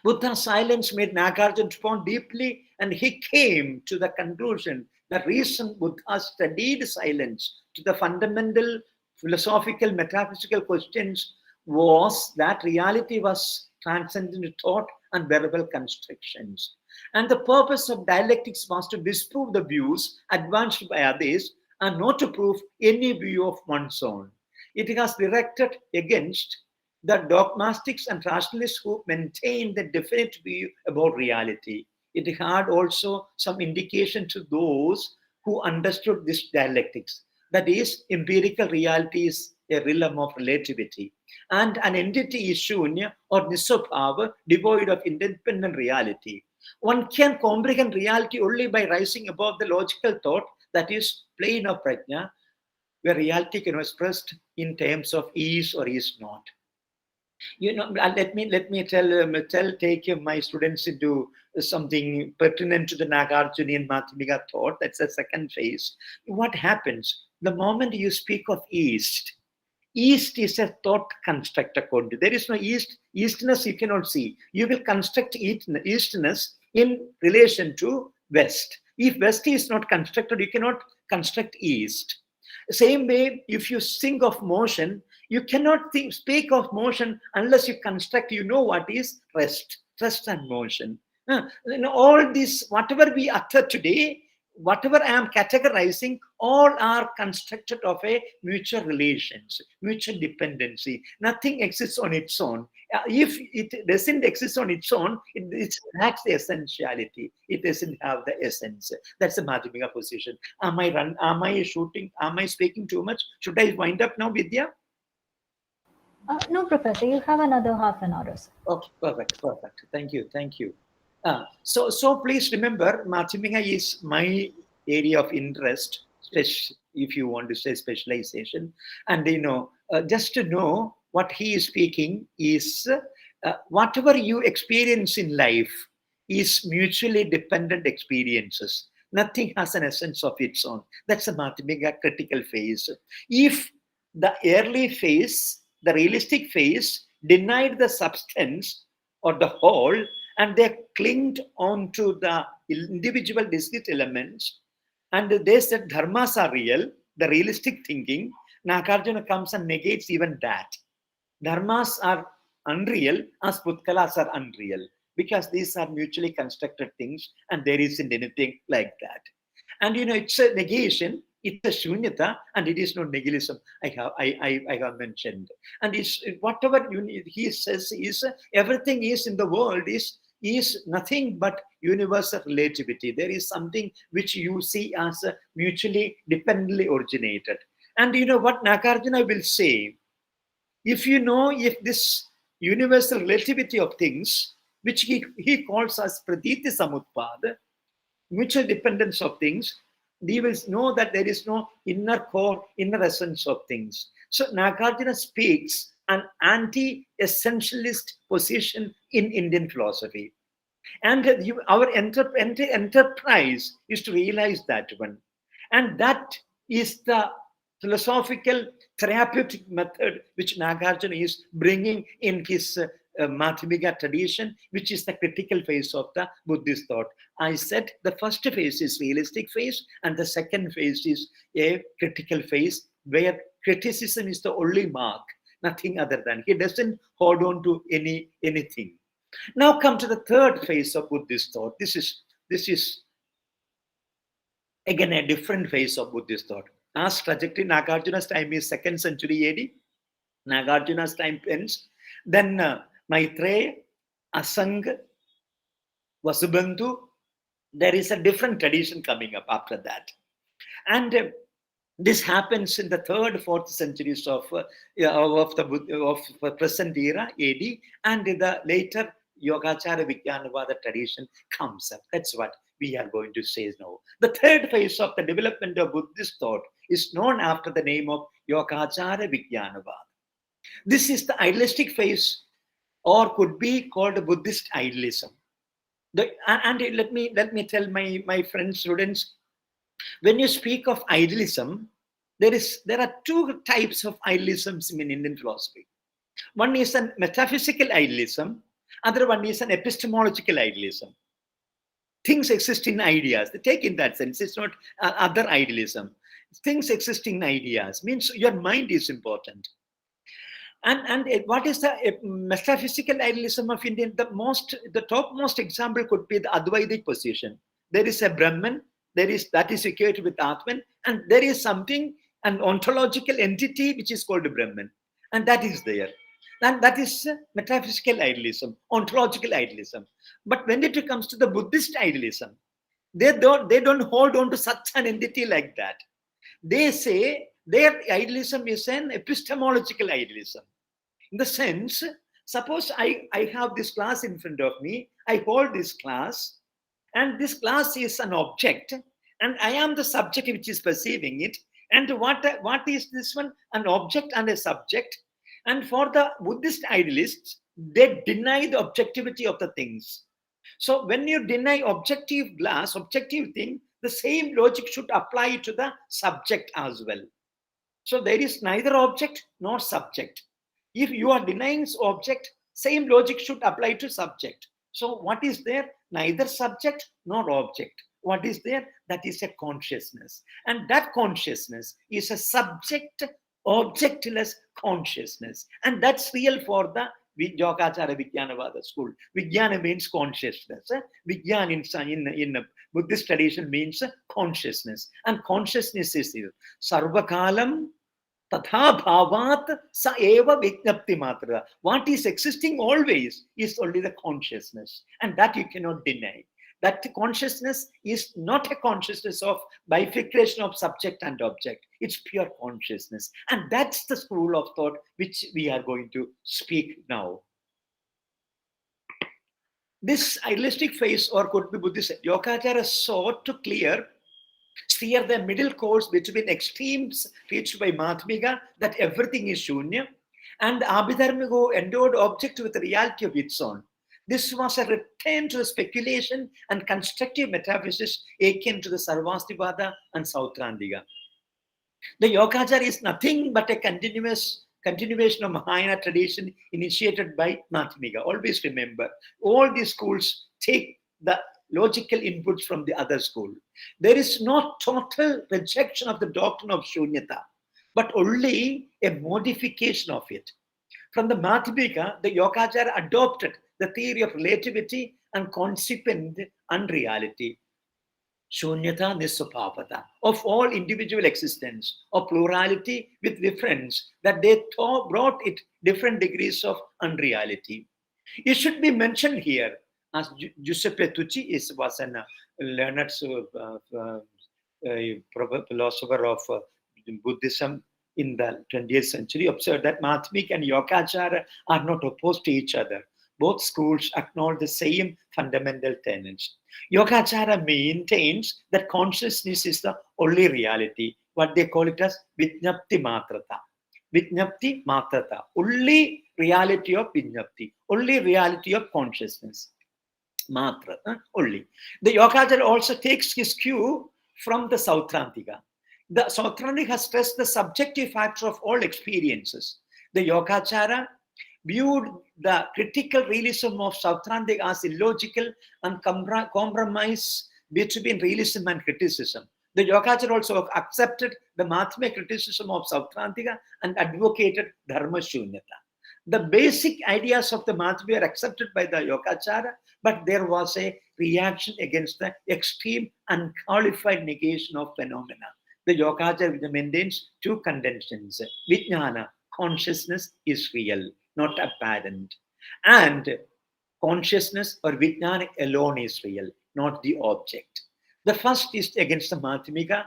Speaker 3: Buddha's silence made Nagarjuna to ponder deeply, and he came to the conclusion that reason Buddha studied silence to the fundamental philosophical, metaphysical questions was that reality was transcendent thought and verbal constructions. And the purpose of dialectics was to disprove the views advanced by others and not to prove any view of one's own. It has directed against the dogmatics and rationalists who maintain the definite view about reality. It had also some indication to those who understood this dialectics. That is, empirical reality is a realm of relativity, and an entity is Shunya or Nisvabhava, devoid of independent reality. One can comprehend reality only by rising above the logical thought, that is, plane of prajna, where reality can be expressed in terms of is or is not. You know, let me take my students into something pertinent to the Nagarjunian Madhyamika thought. That's the second phase. What happens the moment you speak of East? East is a thought construct according to. There is no East. Eastness you cannot see. You will construct Eastness in relation to West. If West is not constructed, you cannot construct East. Same way, if you think of motion, you cannot speak of motion unless you construct, you know what is rest and motion. All this, whatever we utter today, whatever I am categorizing, all are constructed of a mutual relations, mutual dependency. Nothing exists on its own. If it doesn't exist on its own, it lacks the essentiality. It doesn't have the essence. That's the Madhyamika position. Am I speaking too much? Should I wind up now, Vidya?
Speaker 4: No, Professor, you have another half an hour or so.
Speaker 3: Okay, perfect. Thank you. So please remember, Madhyamika is my area of interest, if you want to say specialization. And just to know what he is speaking is whatever you experience in life is mutually dependent experiences. Nothing has an essence of its own. That's the Madhyamika critical phase. If the early phase, the realistic phase, denied the substance or the whole, and they clinged on to the individual discrete elements, and they said dharmas are real, the realistic thinking, Nagarjuna comes and negates even that. Dharmas are unreal as Putkalas are unreal. because these are mutually constructed things and there isn't anything like that. And it's a negation, it's a Śūnyatā, and it is not nihilism. I have mentioned, and it's whatever he says is everything is in the world is nothing but universal relativity. There is something which you see as mutually dependently originated. And what Nagarjuna will say, if this universal relativity of things, which he calls as Pratītya-samutpāda, mutual dependence of things, we will know that there is no inner core, inner essence of things. So Nagarjuna speaks an anti-essentialist position in Indian philosophy. And our enterprise is to realize that one. And that is the philosophical therapeutic method which Nagarjuna is bringing in his Madhyamika tradition, which is the critical phase of the Buddhist thought. I said the first phase is realistic phase, and the second phase is a critical phase where criticism is the only mark, nothing other than. He doesn't hold on to anything. Now come to the third phase of Buddhist thought. This is again a different phase of Buddhist thought. As trajectory, Nagarjuna's time is 2nd century AD. Nagarjuna's time ends. Then Maitreya, Asanga, Vasubandhu. There is a different tradition coming up after that. And this happens in the 3rd, 4th centuries of the present era, AD, and in the later Yogācāra Vijñānavāda tradition comes up. That's what we are going to say now. The third phase of the development of Buddhist thought is known after the name of Yogācāra Vijñānavāda. This is the idealistic phase, or could be called Buddhist idealism. And let me tell my friends, students, when you speak of idealism, there are two types of idealisms in Indian philosophy. One is a metaphysical idealism, other one is an epistemological idealism. Things exist in ideas. They take in that sense. It's not other idealism. Things exist in ideas means your mind is important. And what is the metaphysical idealism of India? The topmost example could be the Advaitic position. There is a Brahman, that is equated with Atman, and there is something, an ontological entity which is called Brahman, and that is there. And that is metaphysical idealism, ontological idealism. But when it comes to the Buddhist idealism, they don't hold on to such an entity like that. They say their idealism is an epistemological idealism. In the sense, suppose I have this class in front of me, I hold this class, and this class is an object, and I am the subject which is perceiving it. And what is this one? An object and a subject. And for the Buddhist idealists, they deny the objectivity of the things. So when you deny objective glass, objective thing, the same logic should apply to the subject as well. So there is neither object nor subject. If you are denying object, same logic should apply to subject. So what is there? Neither subject nor object. What is there? That is a consciousness. And that consciousness is a subject, objectless consciousness. And that's real for the Yogācāra Vijñānavāda school. Vijñāna means consciousness. Vijñāna in Buddhist tradition means consciousness. And consciousness is here. Sarvakalam tatha bhavat sa eva vijñapti matra. What is existing always is only the consciousness. And that you cannot deny. That consciousness is not a consciousness of bifurcation of subject and object. It's pure consciousness. And that's the school of thought which we are going to speak now. This idealistic phase, or could be Buddhist, Yogācāra sought to steer the middle course between extremes reached by Madhyamika, that everything is Shunya, and Ābhidharmika endowed object with a reality of its own. This was a return to the speculation and constructive metaphysics akin to the Sarvastivada and Sautrantika. The Yogācāra is nothing but a continuation of Mahāyāna tradition initiated by Madhyamika. Always remember, all these schools take the logical inputs from the other school. There is no total rejection of the doctrine of Śūnyatā, but only a modification of it. From the Madhyamika, the Yogācāra adopted the theory of relativity and consequent unreality. Śūnyatā nisvabhavata, of all individual existence, of plurality with difference, that they brought it different degrees of unreality. It should be mentioned here, as Giuseppe Tucci was a learned philosopher of Buddhism in the 20th century, observed that Mādhyamika and Yogācāra are not opposed to each other. Both schools acknowledge the same fundamental tenets. Yogācāra maintains that consciousness is the only reality, what they call it as Vijñapti Matrata. Vijñapti Matrata, only reality of Vijñapti, only reality of consciousness. Matra, only. The Yogācāra also takes his cue from the Sautrantika. The Sautrantika has stressed the subjective factor of all experiences. The Yogācāra viewed the critical realism of Sautrantika as illogical and compromise between realism and criticism. The Yogācāra also accepted the Mādhyamika criticism of Sautrantika and advocated Dharma Śūnyatā. The basic ideas of the Mādhyamika are accepted by the Yogācāra, but there was a reaction against the extreme unqualified negation of phenomena. The Yogācāra maintains two contentions. Vijñāna, consciousness is real, not apparent. And consciousness or Vijñāna alone is real, not the object. The first is against the Mādhyamika,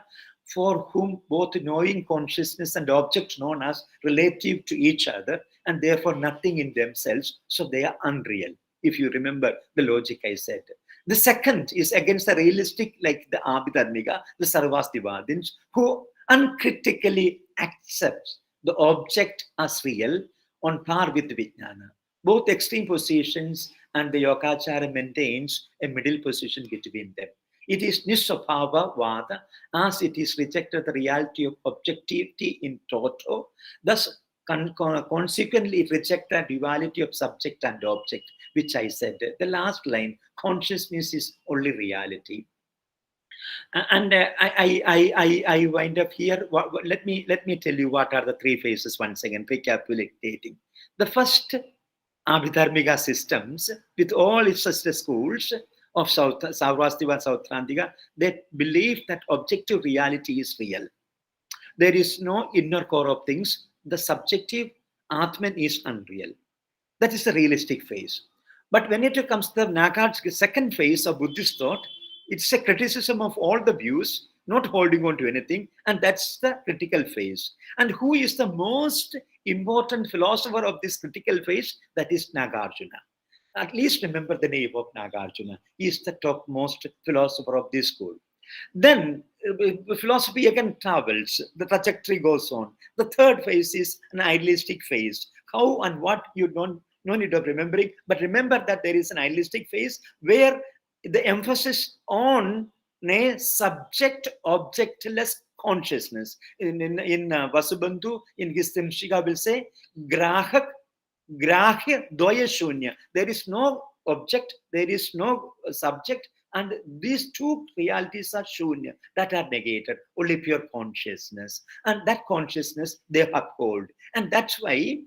Speaker 3: for whom both knowing consciousness and object known as relative to each other and therefore nothing in themselves, so they are unreal, if you remember the logic I said. The second is against the realistic, like the Ābhidharmika, the Sarvastivadins, who uncritically accept the object as real on par with Vijñāna. Both extreme positions, and the Yogācāra maintains a middle position between them. It is Nisvabhavavada, as it is rejected the reality of objectivity in toto. Thus, consequently, it rejects the duality of subject and object, which I said. The last line, consciousness is only reality. And I wind up here. Let me tell you what are the three phases once again, recapitulating. The first, Ābhidharmika systems, with all its sister schools of Sarvastiva and Sautrantika, they believe that objective reality is real. There is no inner core of things. The subjective Atman is unreal. That is the realistic phase. But when it comes to the Nagarjuna's second phase of Buddhist thought, it's a criticism of all the views, not holding on to anything, and that's the critical phase. And who is the most important philosopher of this critical phase? That is Nagarjuna. At least remember the name of Nagarjuna. He is the topmost philosopher of this school. Then philosophy again travels, the trajectory goes on. The third phase is an idealistic phase. How and what you don't no need of remembering, but remember that there is an idealistic phase where the emphasis on a subject objectless consciousness. In Vasubandhu, in his Timshika will say, Grahya Dvaya Shunya. There is no object, there is no subject, and these two realities are shunya, that are negated, only pure consciousness. And that consciousness they uphold. And that's why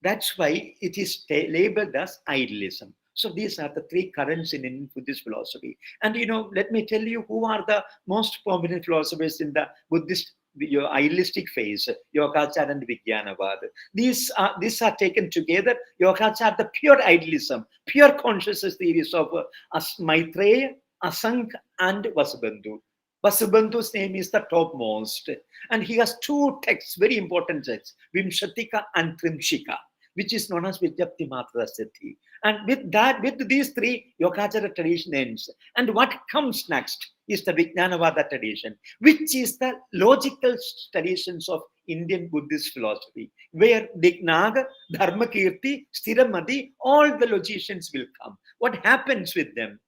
Speaker 3: it is labeled as idealism. So these are the three currents in Buddhist philosophy. And let me tell you who are the most prominent philosophers in the Buddhist idealistic phase, Yogācāra and Vijñānavāda. These are taken together. Yogācāra, the pure idealism, pure consciousness theories of Maitreya, Asanga, and Vasubandhu. Vasubandhu's name is the topmost. And he has two texts, very important texts, Vimshatika and Trimshika, which is known as Vijñapti Matrasati. And with these three, Yogācāra tradition ends. And what comes next is the Vijñānavāda tradition, which is the logical traditions of Indian Buddhist philosophy, where Dignaga, Dharmakirti, Stiramadi, all the logicians will come. What happens with them?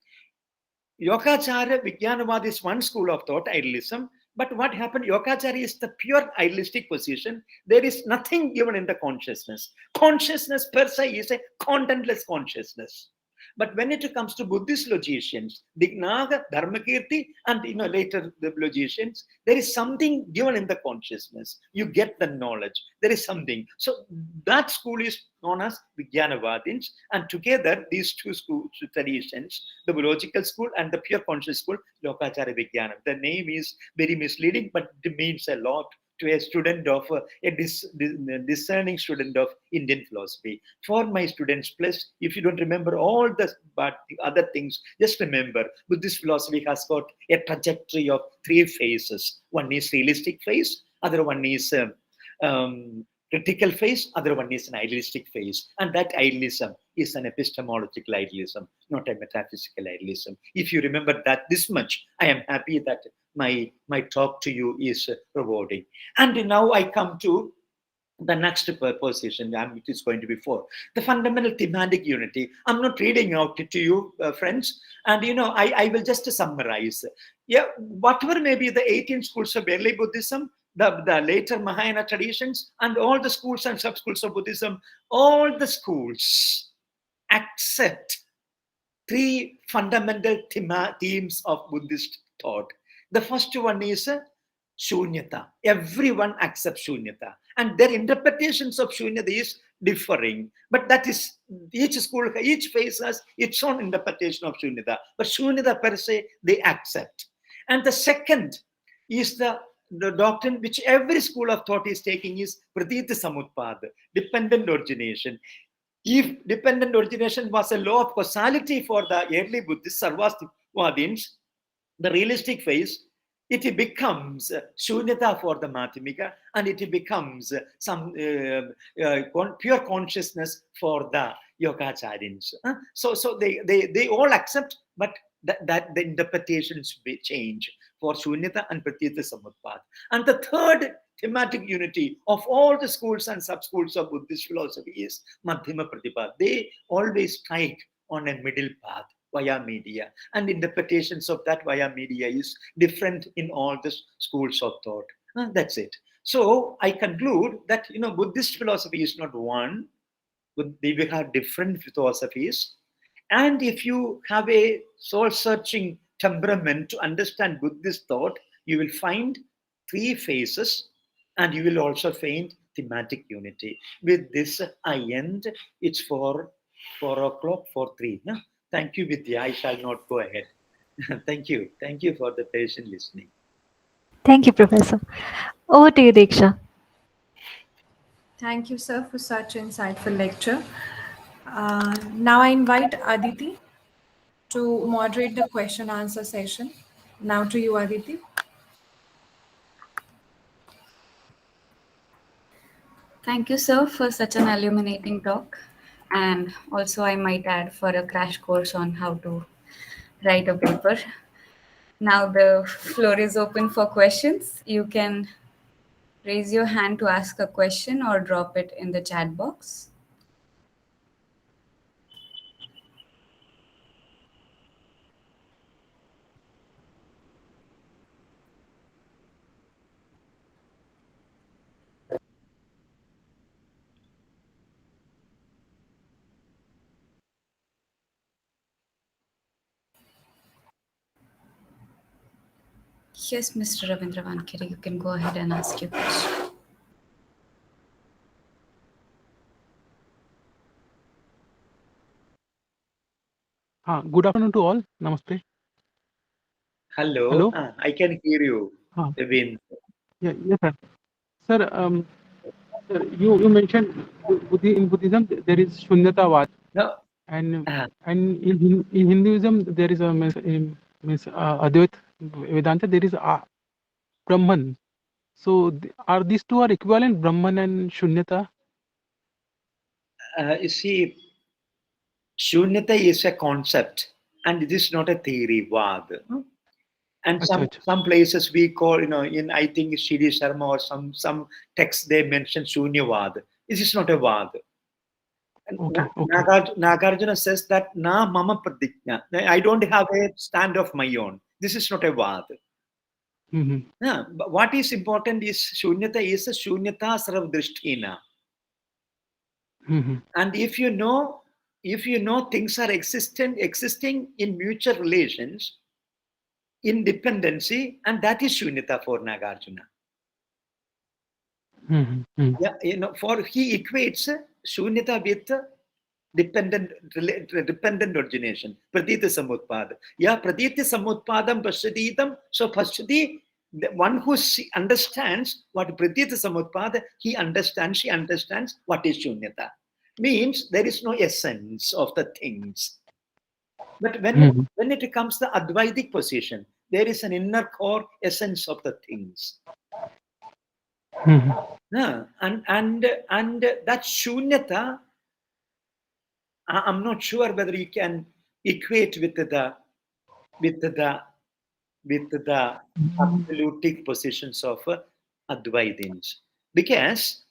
Speaker 3: Yogācāra, Vijñānavāda is one school of thought, idealism. But what happened? Yogācāra is the pure idealistic position. There is nothing given in the consciousness. Consciousness per se is a contentless consciousness. But when it comes to Buddhist logicians, Dignaga, Dharmakirti, and later the logicians, there is something given in the consciousness. You get the knowledge. There is something. So that school is known as Vijñānavādins, and together these two schools, traditions, the logical school and the pure conscious school, Yogācāra Vijñānam. The name is very misleading, but it means a lot to a student of a discerning student of Indian philosophy. For my students, plus if you don't remember all the other things, just remember Buddhist philosophy has got a trajectory of 3 phases. One is realistic phase, other one is critical phase, other one is an idealistic phase. And that idealism is an epistemological idealism, not a metaphysical idealism. If you remember that this much, I am happy that my talk to you is rewarding. And now I come to the next position, which is going to be 4. The fundamental thematic unity. I'm not reading out to you, friends. And, I will just summarize. Yeah, whatever may be the 18 schools of early Buddhism, the later Mahayana traditions, and all the schools and sub-schools of Buddhism, all the schools accept 3 fundamental themes of Buddhist thought. The first one is Śūnyatā. Everyone accepts Śūnyatā. And their interpretations of Śūnyatā is differing. But that is, each school, each phase has its own interpretation of Śūnyatā. But Śūnyatā per se, they accept. And the second is the doctrine which every school of thought is taking is Pratītya-samutpāda, dependent origination. If dependent origination was a law of causality for the early Buddhist Sarvastivadins, the realistic phase, it becomes Śūnyatā for the Madhyamika, and it becomes some pure consciousness for the Yogācārins. So they all accept, but that the interpretations change for Śūnyatā and Pratītya-samutpāda. And the third thematic unity of all the schools and sub-schools of Buddhist philosophy is Madhyamā Pratipa. They always strike on a middle path via media, and interpretations of that via media is different in all the schools of thought. That's it. So I conclude that Buddhist philosophy is not one, but they will have different philosophies. And if you have a soul-searching temperament to understand Buddhist thought, you will find 3 phases, and you will also find thematic unity. With this, I end. It's 4 o'clock, 4:03. Thank you, Vidya. I shall not go ahead. Thank you. Thank you for the patient listening.
Speaker 4: Thank you, Professor. Over to you, Diksha.
Speaker 1: Thank you, sir, for such insightful lecture. Now I invite Aditi to moderate the question answer session. Now to you, Aditi.
Speaker 6: Thank you, sir, for such an illuminating talk. And also, I might add, for a crash course on how to write a paper. Now the floor is open for questions. You can raise your hand to ask a question or drop it in the chat box. Yes, Mr. Ravindra Vankiri, you can go ahead and ask your question.
Speaker 7: Good afternoon to all. Namaste.
Speaker 3: Hello.
Speaker 7: Hello.
Speaker 3: I can hear you, Devin.
Speaker 7: Yes, sir. Sir, you mentioned in Buddhism there is Śūnyatā.
Speaker 3: No.
Speaker 7: And in Hinduism there is a Advaita Vedanta, there is Brahman. So are these two are equivalent, Brahman and Śūnyatā?
Speaker 3: You see, Śūnyatā is a concept, and it is not a theory, Vāda. And some places we call, in I think C.D. Sharma or some texts they mention Śūnyavāda. This is not a Vāda.
Speaker 7: Okay.
Speaker 3: Nagarjuna says that na mama pratikna. I don't have a stand of my own. This is not a Vāda. But what is important is Śūnyatā is a Śūnyatā sarvadrishtina. And if you know if you know things are existing in mutual relations, in dependency, and that is Śūnyatā for Nagarjuna. Yeah, for he equates Śūnyatā with dependent origination. Pratītya-samutpāda. Yeah, Pratītya-samutpādam pasyatītam. So pasyatītam, the one who understands what Pratītya-samutpāda, she understands what is Śūnyatā. Means there is no essence of the things. But when it comes to the Advaitic position, there is an inner core essence of the things. And that Śūnyatā, I'm not sure whether you can equate with the absolutic positions of Advaitins, because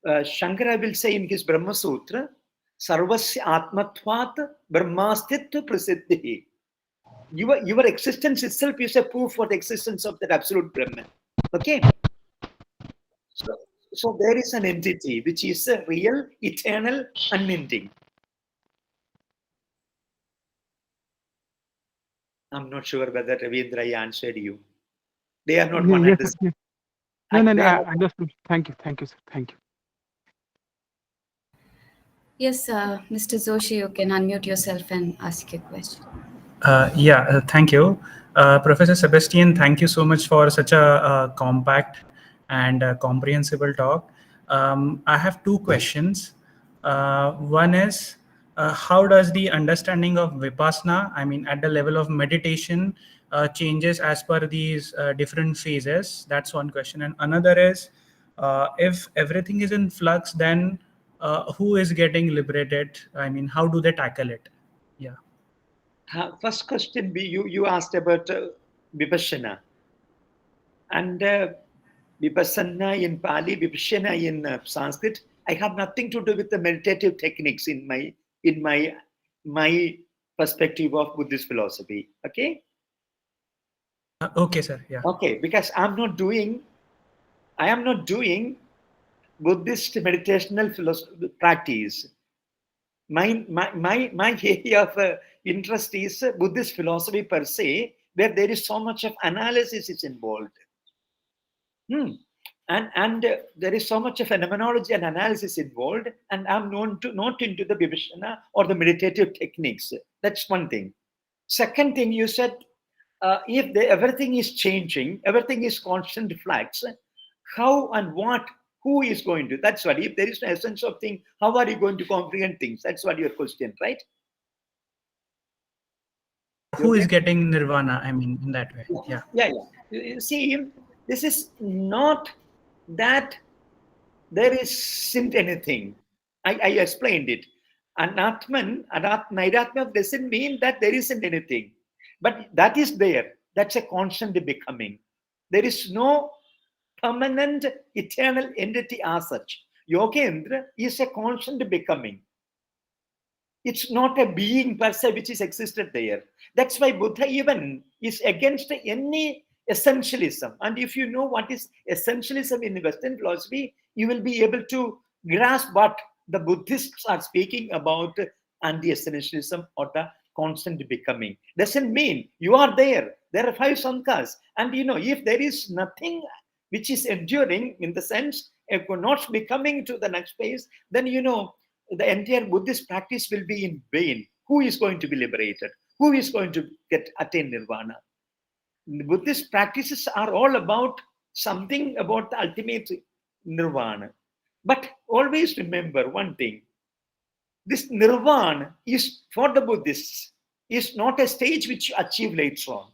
Speaker 3: Shankara will say in his Brahma Sutra, Sarvasya Atmatvat Brahmastitva Prasiddhi. Your existence itself is a proof for the existence of that absolute Brahman. Okay? So there is an entity which is real, eternal, unending. I'm not sure whether Ravindra answered you. They are not one and the same.
Speaker 7: No, I understood. Thank you, sir. Thank you.
Speaker 6: Yes, Mr. Joshi, you can unmute yourself and ask your question.
Speaker 8: Thank you. Professor Sebastian, thank you so much for such a compact and comprehensible talk. I have two questions. One is, how does the understanding of Vipassana, I mean, at the level of meditation, changes as per these different phases? That's one question. And another is, if everything is in flux, then who is getting liberated? I mean, how do they tackle it? Yeah.
Speaker 3: First question, you asked about Vipassana. And Vipassana in Pali, Vipassana in Sanskrit, I have nothing to do with the meditative techniques in my perspective of Buddhist philosophy. Okay?
Speaker 8: Okay, sir. Yeah.
Speaker 3: Okay, because I am not doing Buddhist meditational philosophy practice. My area of interest is Buddhist philosophy per se, where there is so much of analysis is involved. And there is so much of phenomenology and analysis involved, and I'm not into the Vipassana or the meditative techniques. That's one thing. Second thing, you said, if everything is changing, everything is constant flux, how and what, who is going to? That's what. If there is no essence of thing, how are you going to comprehend things? That's what your question, right?
Speaker 8: Who is getting nirvana? I mean, in that way. Yeah.
Speaker 3: See, this is not that there isn't anything. I explained it. Anatman doesn't mean that there isn't anything. But that is there. That's a constant becoming. There is no permanent, eternal entity as such. Yogendra is a constant becoming. It's not a being per se which is existed there. That's why Buddha even is against any essentialism. And if you know what is essentialism in Western philosophy, you will be able to grasp what the Buddhists are speaking about anti-essentialism or the constant becoming. Doesn't mean you are there. There are 5 sankhas. And if there is nothing which is enduring in the sense of not becoming to the next phase, then the entire Buddhist practice will be in vain. Who is going to be liberated? Who is going to attain nirvana? The Buddhist practices are all about something about the ultimate nirvana. But always remember one thing. This nirvana is, for the Buddhists, is not a stage which you achieve later on.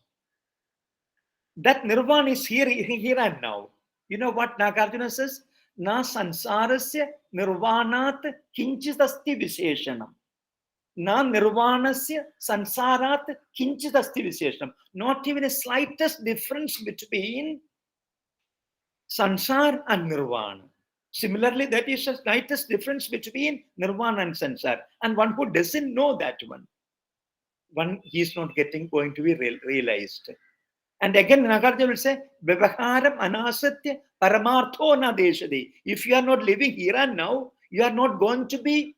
Speaker 3: That nirvana is here and now. You know what Nagarjuna says? Na sansarasya nirvanat kinchidasti visheshanam. Na nirvanasya sansarat kinchidasti visheshanam. Not even a slightest difference between sansar and nirvana. Similarly, that is the slightest difference between nirvana and sansar. And one who doesn't know that one he is not going to be realized. And again, Nagarjuna will say, Vyavaharam anasatya paramartho na deshade. If you are not living here and now, you are not going to be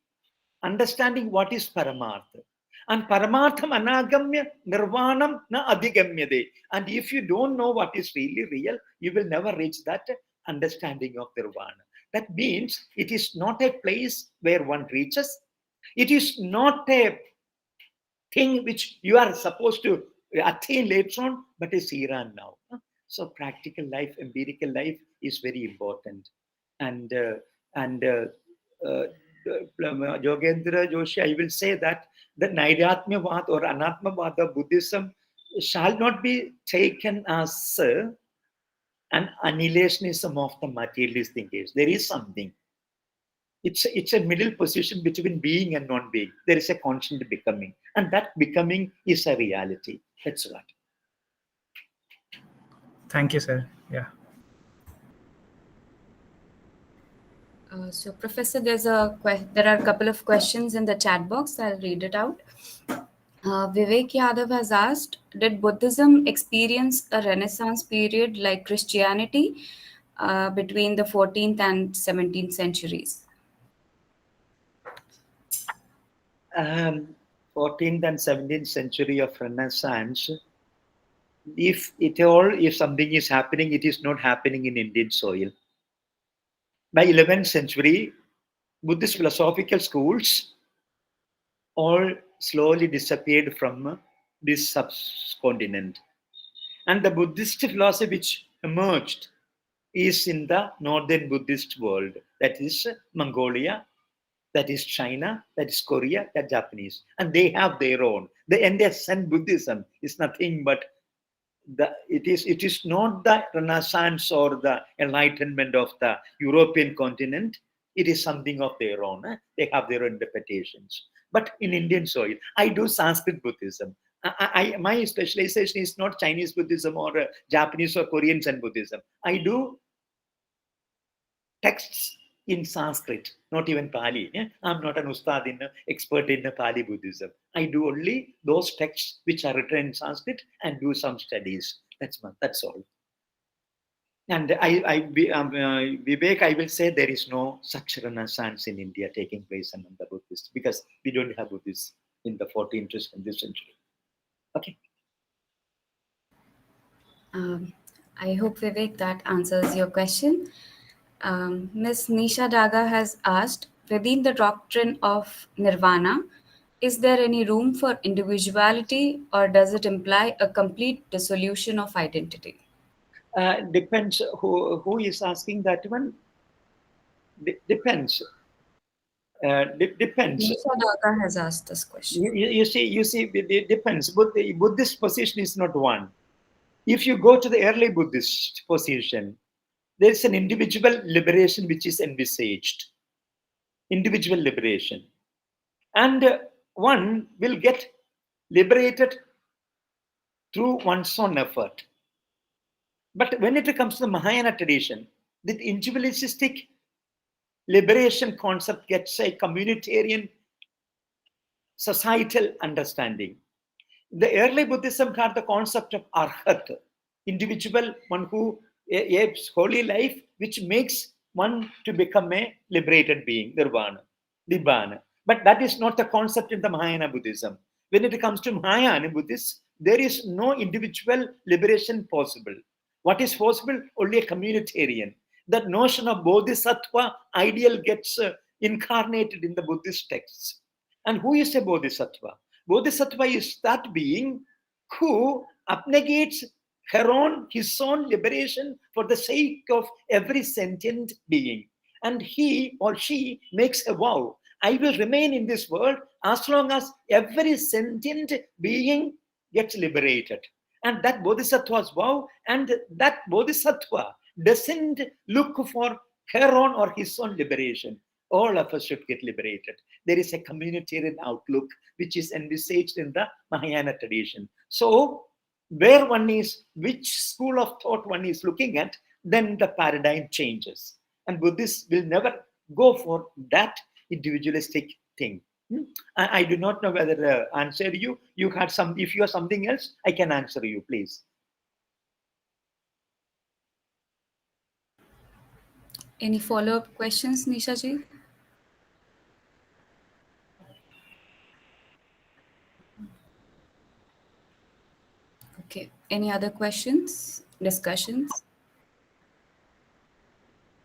Speaker 3: understanding what is Paramartha. And Paramartham anagamya nirvanam na adhigamyade. And if you don't know what is really real, you will never reach that understanding of nirvana. That means it is not a place where one reaches. It is not a thing which you are supposed to attain later on, but is here and now. So practical life, empirical life is very important. And Yogendra Joshi, I will say that the Nairatmyavad or Anatmavad Buddhism shall not be taken as an annihilationism of the materialist thinkers. There is something. It's a middle position between being and non-being. There is a constant becoming, and that becoming is a reality. That's what.
Speaker 8: Thank you, sir. Yeah.
Speaker 6: So, Professor, there are a couple of questions in the chat box. I'll read it out. Vivek Yadav has asked, did Buddhism experience a Renaissance period like Christianity between the 14th and 17th centuries?
Speaker 3: 14th and 17th century of Renaissance, if something is happening, it is not happening in Indian soil. By 11th century, Buddhist philosophical schools all slowly disappeared from this subcontinent. And the Buddhist philosophy which emerged is in the northern Buddhist world. That is Mongolia, that is China, that is Korea, that Japanese. And they have their own. The entire Zen Buddhism is nothing but it is not the Renaissance or the enlightenment of the European continent. It is something of their own. They have their own interpretations. But in Indian soil, I do Sanskrit Buddhism. My specialization is not Chinese Buddhism or Japanese or Korean Zen Buddhism. I do texts in Sanskrit, not even Pali. I'm not an Ustad expert in Pali Buddhism. I do only those texts which are written in Sanskrit and do some studies. That's all. And Vivek, I will say there is no such Renaissance in India taking place among the Buddhists because we don't have Buddhists in the 14th to 17th century. Okay.
Speaker 6: I hope, Vivek, that answers your question. Ms. Nisha Daga has asked, within the doctrine of nirvana, is there any room for individuality or does it imply a complete dissolution of identity?
Speaker 3: Depends who is asking that one. Depends. Depends.
Speaker 6: Nisha Daga has asked this question.
Speaker 3: You see, it depends. But the Buddhist position is not one. If you go to the early Buddhist position, there is an individual liberation which is envisaged. Individual liberation. And one will get liberated through one's own effort. But when it comes to the Mahāyāna tradition, the individualistic liberation concept gets a communitarian societal understanding. The early Buddhism had the concept of arhat, individual, one who a holy life, which makes one to become a liberated being, nirvana, nibbana. But that is not the concept in the Mahayana Buddhism. When it comes to Mahayana Buddhists, there is no individual liberation possible. What is possible? Only a communitarian. That notion of bodhisattva ideal gets incarnated in the Buddhist texts. And who is a bodhisattva? Bodhisattva is that being who abnegates his own liberation for the sake of every sentient being. And he or she makes a vow. I will remain in this world as long as every sentient being gets liberated. And that bodhisattva's vow, and that bodhisattva doesn't look for her own or his own liberation. All of us should get liberated. There is a communitarian outlook which is envisaged in the Mahayana tradition. So, where one is, which school of thought one is looking at, then the paradigm changes. And Buddhists will never go for that individualistic thing. I do not know whether answer you. You had some. If you have something else, I can answer you, please.
Speaker 6: Any follow-up questions, Nisha ji? Any other questions, discussions?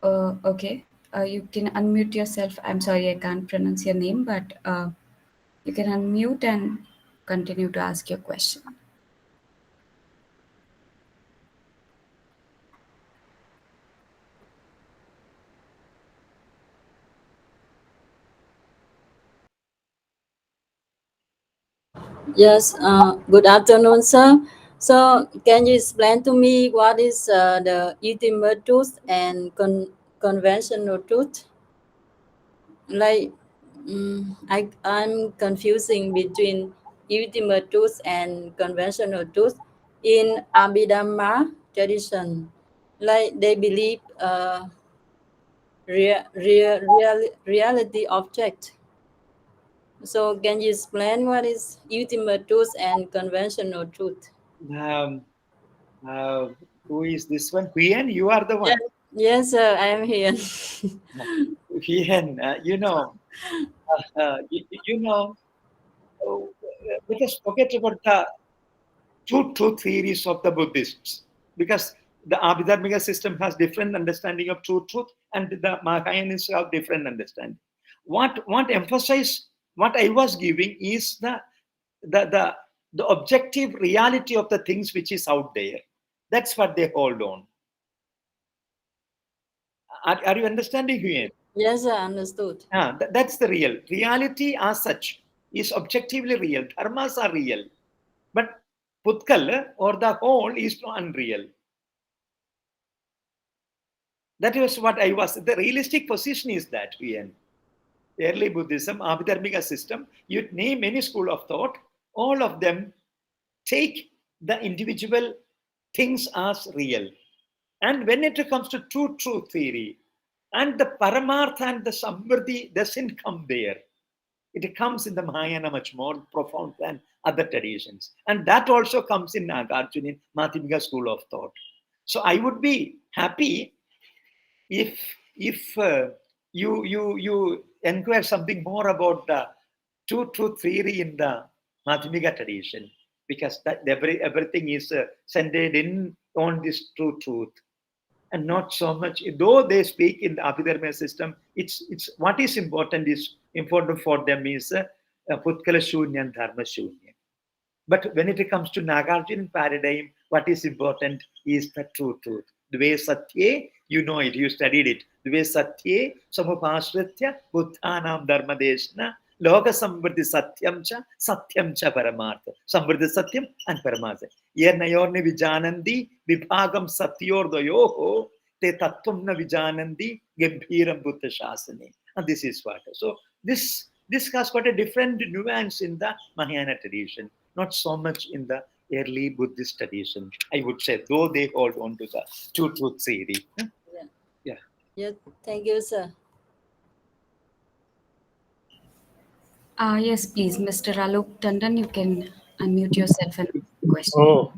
Speaker 6: Okay, you can unmute yourself. I'm sorry, I can't pronounce your name, but you can unmute and continue to ask your question.
Speaker 9: Yes, good afternoon, sir. So, can you explain to me what is the ultimate truth and conventional truth? Like, I'm confusing between ultimate truth and conventional truth in Ābhidharmika tradition. Like, they believe reality object. So, can you explain what is ultimate truth and conventional truth?
Speaker 3: Who is this one? Huyen, you are the one.
Speaker 9: Yes, sir, I am here.
Speaker 3: Huyen, let us forget about the truth theories of the Buddhists, because the Ābhidharmika system has different understanding of truth, and the Mahāyānas have different understanding. What emphasize what I was giving is the objective reality of the things which is out there. That's what they hold on. Are you understanding, Huyen?
Speaker 9: Yes, I understood.
Speaker 3: That's the real reality as such is objectively real. Dharmas are real, but Putkal or the whole is unreal. That was what I was. The realistic position is that, Huyen. Early Buddhism, Ābhidharmika system, you name any school of thought, all of them take the individual things as real. And when it comes to truth theory, and the Paramartha and the Samvriddhi doesn't come there. It comes in the Mahāyāna much more profound than other traditions. And that also comes in Nagarjuna, in Madhyamika school of thought. So I would be happy if you inquire something more about the truth theory in the Madhyamika tradition, because that everything is centered on this truth, and not so much. Though they speak in the Ābhidharmika system, it's what is important for them is Putkala Shunya and Dharma Shunya. But when it comes to Nagarjuna paradigm, what is important is the truth. Dve Satye, you know it, you studied it. Dve Satye, Samupashritya, Buddhanam Dharmadeshna, Loka Samvriddhi Satyam cha Paramartha. Samvriddhi Satyam and Paramartha. Yernayorne Vijñānandi, Vibhagam Satyordayoho, Te Tattvamna Vijñānandi, Gambhiram Buddha Shasane. And this is what. So this has got a different nuance in the Mahayana tradition, not so much in the early Buddhist tradition, I would say, though they hold on to the truth theory.
Speaker 9: Yeah, thank you, sir.
Speaker 6: Yes, please, Mr. Alok Tandon, you can unmute yourself and ask the question.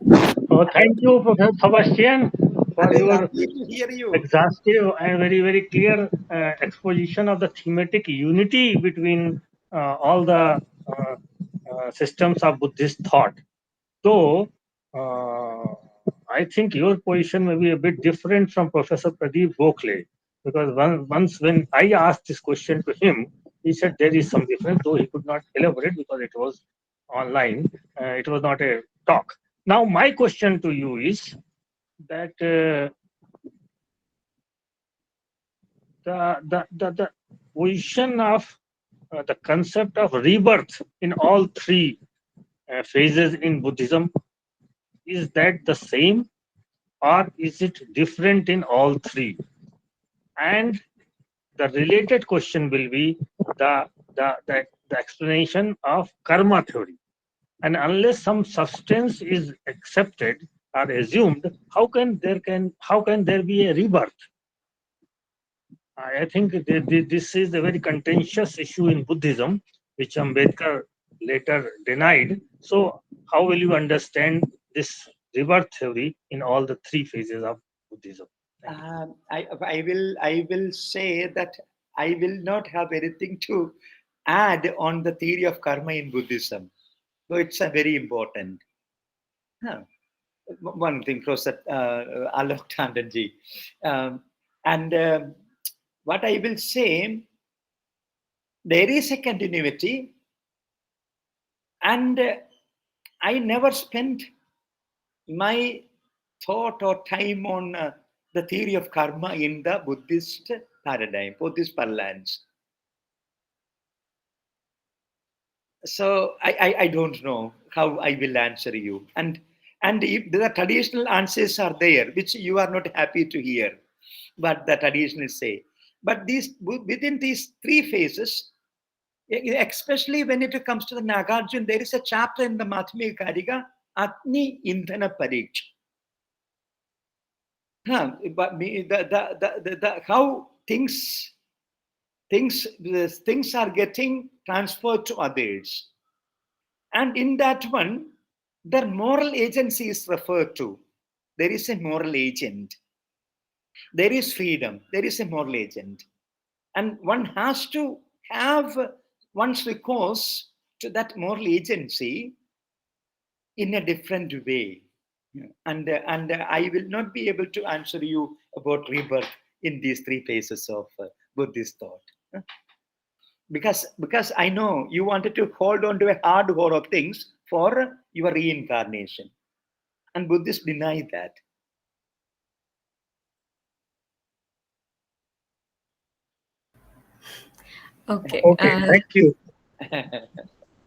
Speaker 10: Thank you, Professor Sebastian, for your
Speaker 3: Hear you.
Speaker 10: exhaustive and very, very clear exposition of the thematic unity between all the systems of Buddhist thought. So, I think your position may be a bit different from Professor Pradeep Gokhale, because once when I asked this question to him, he said there is some difference, though he could not elaborate because it was online. It was not a talk. Now, my question to you is that the position of the concept of rebirth in all three phases in Buddhism, is that the same or is it different in all three? And the related question will be the explanation of karma theory. And unless some substance is accepted or assumed, how can there be a rebirth? I think this is a very contentious issue in Buddhism, which Ambedkar later denied. So, how will you understand this rebirth theory in all the three phases of Buddhism?
Speaker 3: I will say that I will not have anything to add on the theory of karma in Buddhism, so it's very important. one thing, Professor Alok Tandonji. What I will say, there is a continuity, and I never spent my thought or time on the theory of karma in the Buddhist paradigm, Buddhist parlance. So I don't know how I will answer you. And if the traditional answers are there, which you are not happy to hear, what the traditionalists say. But within these three phases, especially when it comes to the Nagarjuna, there is a chapter in the Madhyamika, Agni Indhana Pariksha. But how things are getting transferred to others. And in that one, the moral agency is referred to. There is a moral agent. There is freedom. There is a moral agent. And one has to have one's recourse to that moral agency in a different way. And I will not be able to answer you about rebirth in these three phases of Buddhist thought. Because I know you wanted to hold on to a hardcore of things for your reincarnation. And Buddhists deny that.
Speaker 6: Okay.
Speaker 10: Thank you.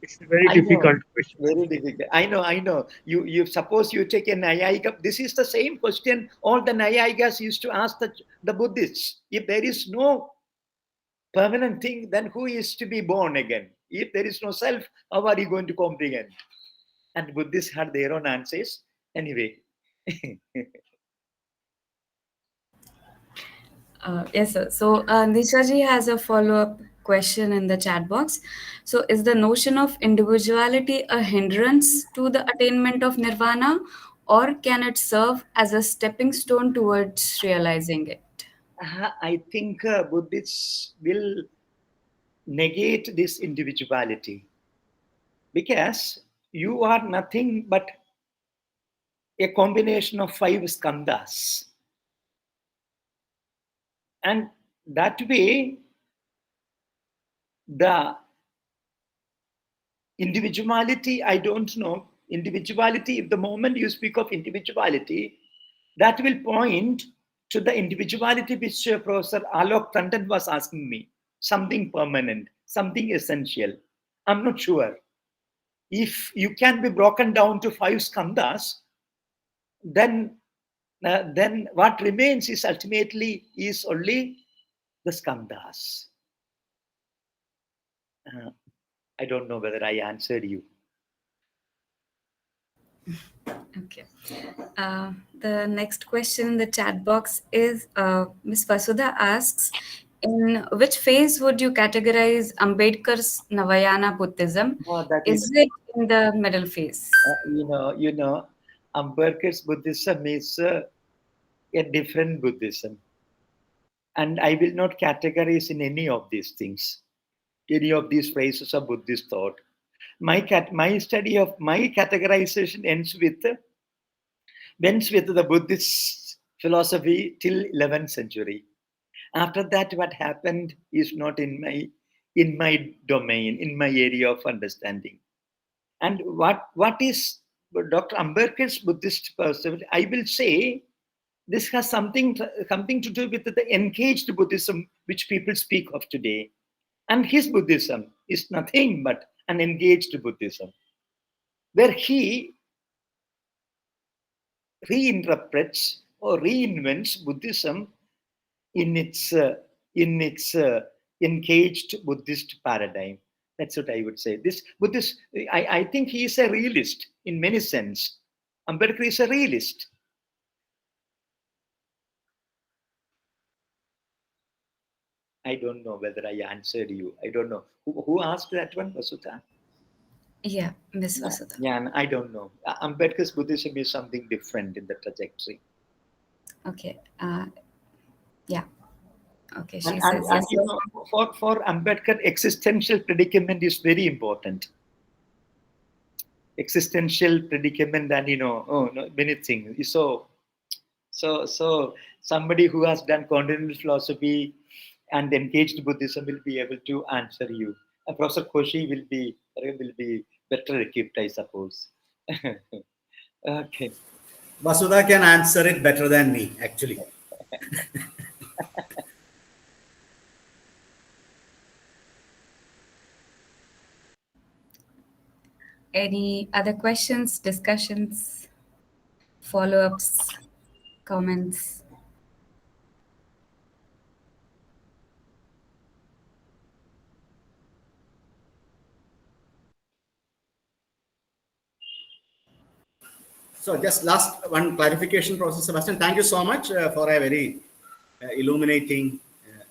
Speaker 10: It's a very difficult question.
Speaker 3: Very difficult. I know. You suppose you take a Nayayika. This is the same question all the Nayayikas used to ask the Buddhists. If there is no permanent thing, then who is to be born again? If there is no self, how are you going to comprehend? And Buddhists had their own answers. Anyway.
Speaker 6: Yes, sir. So Nishaji has a follow-up question in the chat box. So is the notion of individuality a hindrance to the attainment of nirvana, or can it serve as a stepping stone towards realizing it?
Speaker 3: I think Buddhists will negate this individuality, because you are nothing but a combination of 5 skandhas. And that way, the individuality, I don't know, individuality, if the moment you speak of individuality, that will point to the individuality which Professor Alok Tandon was asking me, something permanent, something essential. I'm not sure. If you can be broken down to 5 skandhas, then what remains is ultimately is only the skandhas. I don't know whether I answered you.
Speaker 6: Okay. The next question in the chat box is Ms. Vasudha asks, in which phase would you categorize Ambedkar's Navayana Buddhism? Is it in the middle phase?
Speaker 3: You know, Ambedkar's Buddhism is a different Buddhism. And I will not categorize in any of these things, any of these phases of Buddhist thought. My study of my categorization ends with the Buddhist philosophy till 11th century. After that, what happened is not in my domain, in my area of understanding. And what is Dr. Ambedkar's Buddhist perspective? I will say this has something to do with the engaged Buddhism which people speak of today. And his Buddhism is nothing but an engaged Buddhism, where he reinterprets or reinvents Buddhism in its engaged Buddhist paradigm. That's what I would say. This Buddhist, I think he is a realist in many sense. Ambedkar is a realist. I don't know whether I answered you. I don't know. Who asked that one, Vasudha?
Speaker 6: Yeah, Ms. Vasudha.
Speaker 3: Yeah, I don't know. Ambedkar's Buddhism is something different in the trajectory.
Speaker 6: Okay. Yeah. Okay. She
Speaker 3: And
Speaker 6: says yes.
Speaker 3: you know, for Ambedkar, existential predicament is very important. existential predicament and many things. So somebody who has done continental philosophy and engaged Buddhism will be able to answer you. And Professor Koshi will be better equipped, I suppose. Okay.
Speaker 5: Vasudha can answer it better than me, actually.
Speaker 6: Any other questions, discussions, follow-ups, comments?
Speaker 5: So just last one clarification, Professor Sebastian. Thank you so much for a very illuminating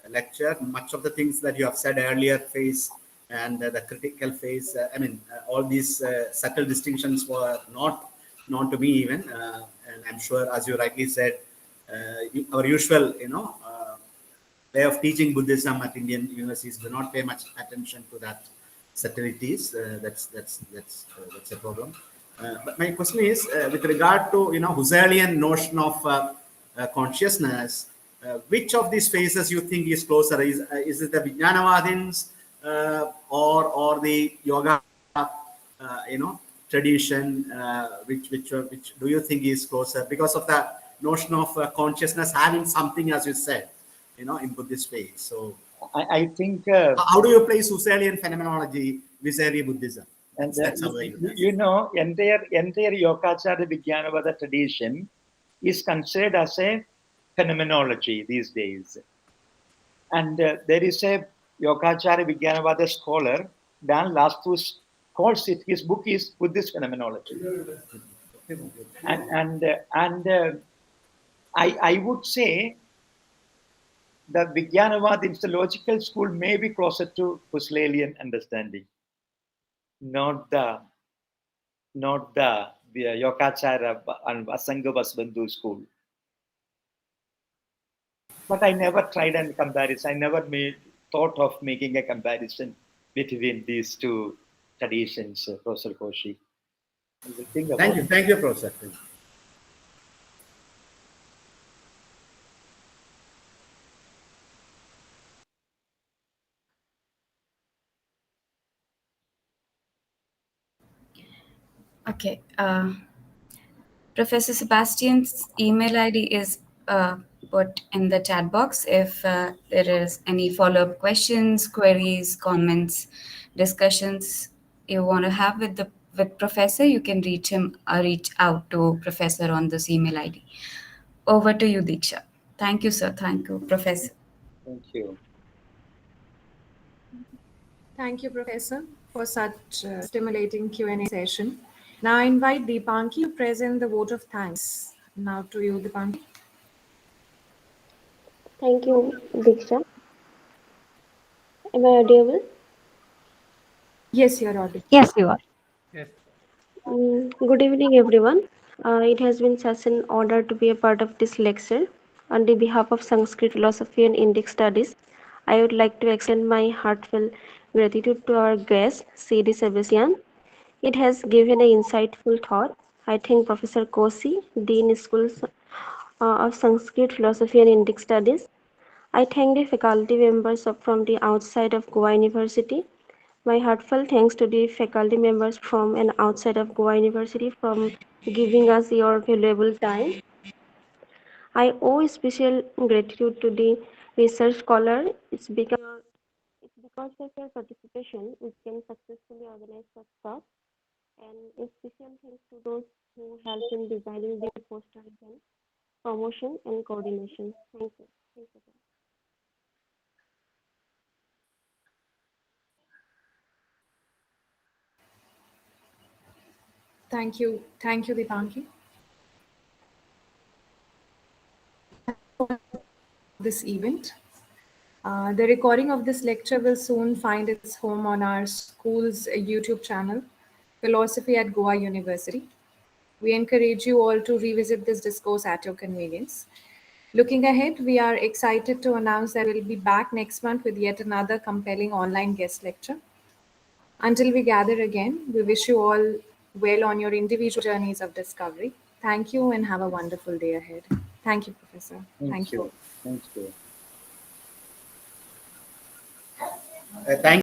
Speaker 5: lecture. Much of the things that you have said earlier phase and the critical phase, all these subtle distinctions were not known to me even. And I'm sure, as you rightly said, our usual, way of teaching Buddhism at Indian universities do not pay much attention to that subtleties. That's a problem. But my question is, with regard to Husserlian notion of consciousness, which of these phases you think is closer? Is it the Vijñānavādins or the yoga tradition? Which do you think is closer because of the notion of consciousness having something, as you said, in Buddhist faith? So
Speaker 3: I think
Speaker 5: how do you place Husserlian phenomenology vis-a-vis Buddhism?
Speaker 3: And
Speaker 5: That's
Speaker 3: entire Yogācāra Vijñānavāda tradition is considered as a phenomenology these days. And there is a Yogācāra Vijñānavāda scholar, Dan Lastus, calls it, his book is Buddhist Phenomenology. And I would say the Vijñānavāda, the logical school, may be closer to Husserlian understanding. Not the Yogācāra and Asanga Vasbandhu school. But I never tried a comparison. I never thought of making a comparison between these two traditions, Professor Koshi.
Speaker 5: Thank you, Professor.
Speaker 6: Okay. Professor Sebastian's email ID is put in the chat box. If there is any follow-up questions, queries, comments, discussions you want to have with Professor, you can reach out to Professor on this email ID. Over to you, Diksha. Thank you, sir. Thank you, Professor.
Speaker 3: Thank you.
Speaker 1: Thank you, Professor, for such a stimulating Q&A session. Now I invite Deepanki to present the vote of thanks. Now to you, Deepanki.
Speaker 11: Thank you, Diksha. Am I audible?
Speaker 1: Yes, you're audible.
Speaker 4: Yes, you are.
Speaker 2: Yes.
Speaker 11: Good evening, everyone. It has been such an honor to be a part of this lecture. On the behalf of Sanskrit Philosophy and Indic Studies, I would like to extend my heartfelt gratitude to our guest, C D Sebastian. It has given an insightful thought. I thank Professor Koshi, Dean School of Sanskrit Philosophy and Indic Studies. I thank the faculty members from the outside of Goa University. My heartfelt thanks to the faculty members from and outside of Goa University for giving us your valuable time. I owe special gratitude to the research scholar. It's because of your participation we can successfully organize such talk. And a special thanks to those who helped in designing the poster event, promotion and coordination. Thank you. Thank you.
Speaker 1: Thank you. Thank you, Deepanki. This event. The recording of this lecture will soon find its home on our school's YouTube channel, Philosophy at Goa University. We encourage you all to revisit this discourse at your convenience. Looking ahead, we are excited to announce that we'll be back next month with yet another compelling online guest lecture. Until we gather again, we wish you all well on your individual journeys of discovery. Thank you and have a wonderful day ahead. Thank you, Professor.
Speaker 3: Thank you. Thank you.
Speaker 5: Thank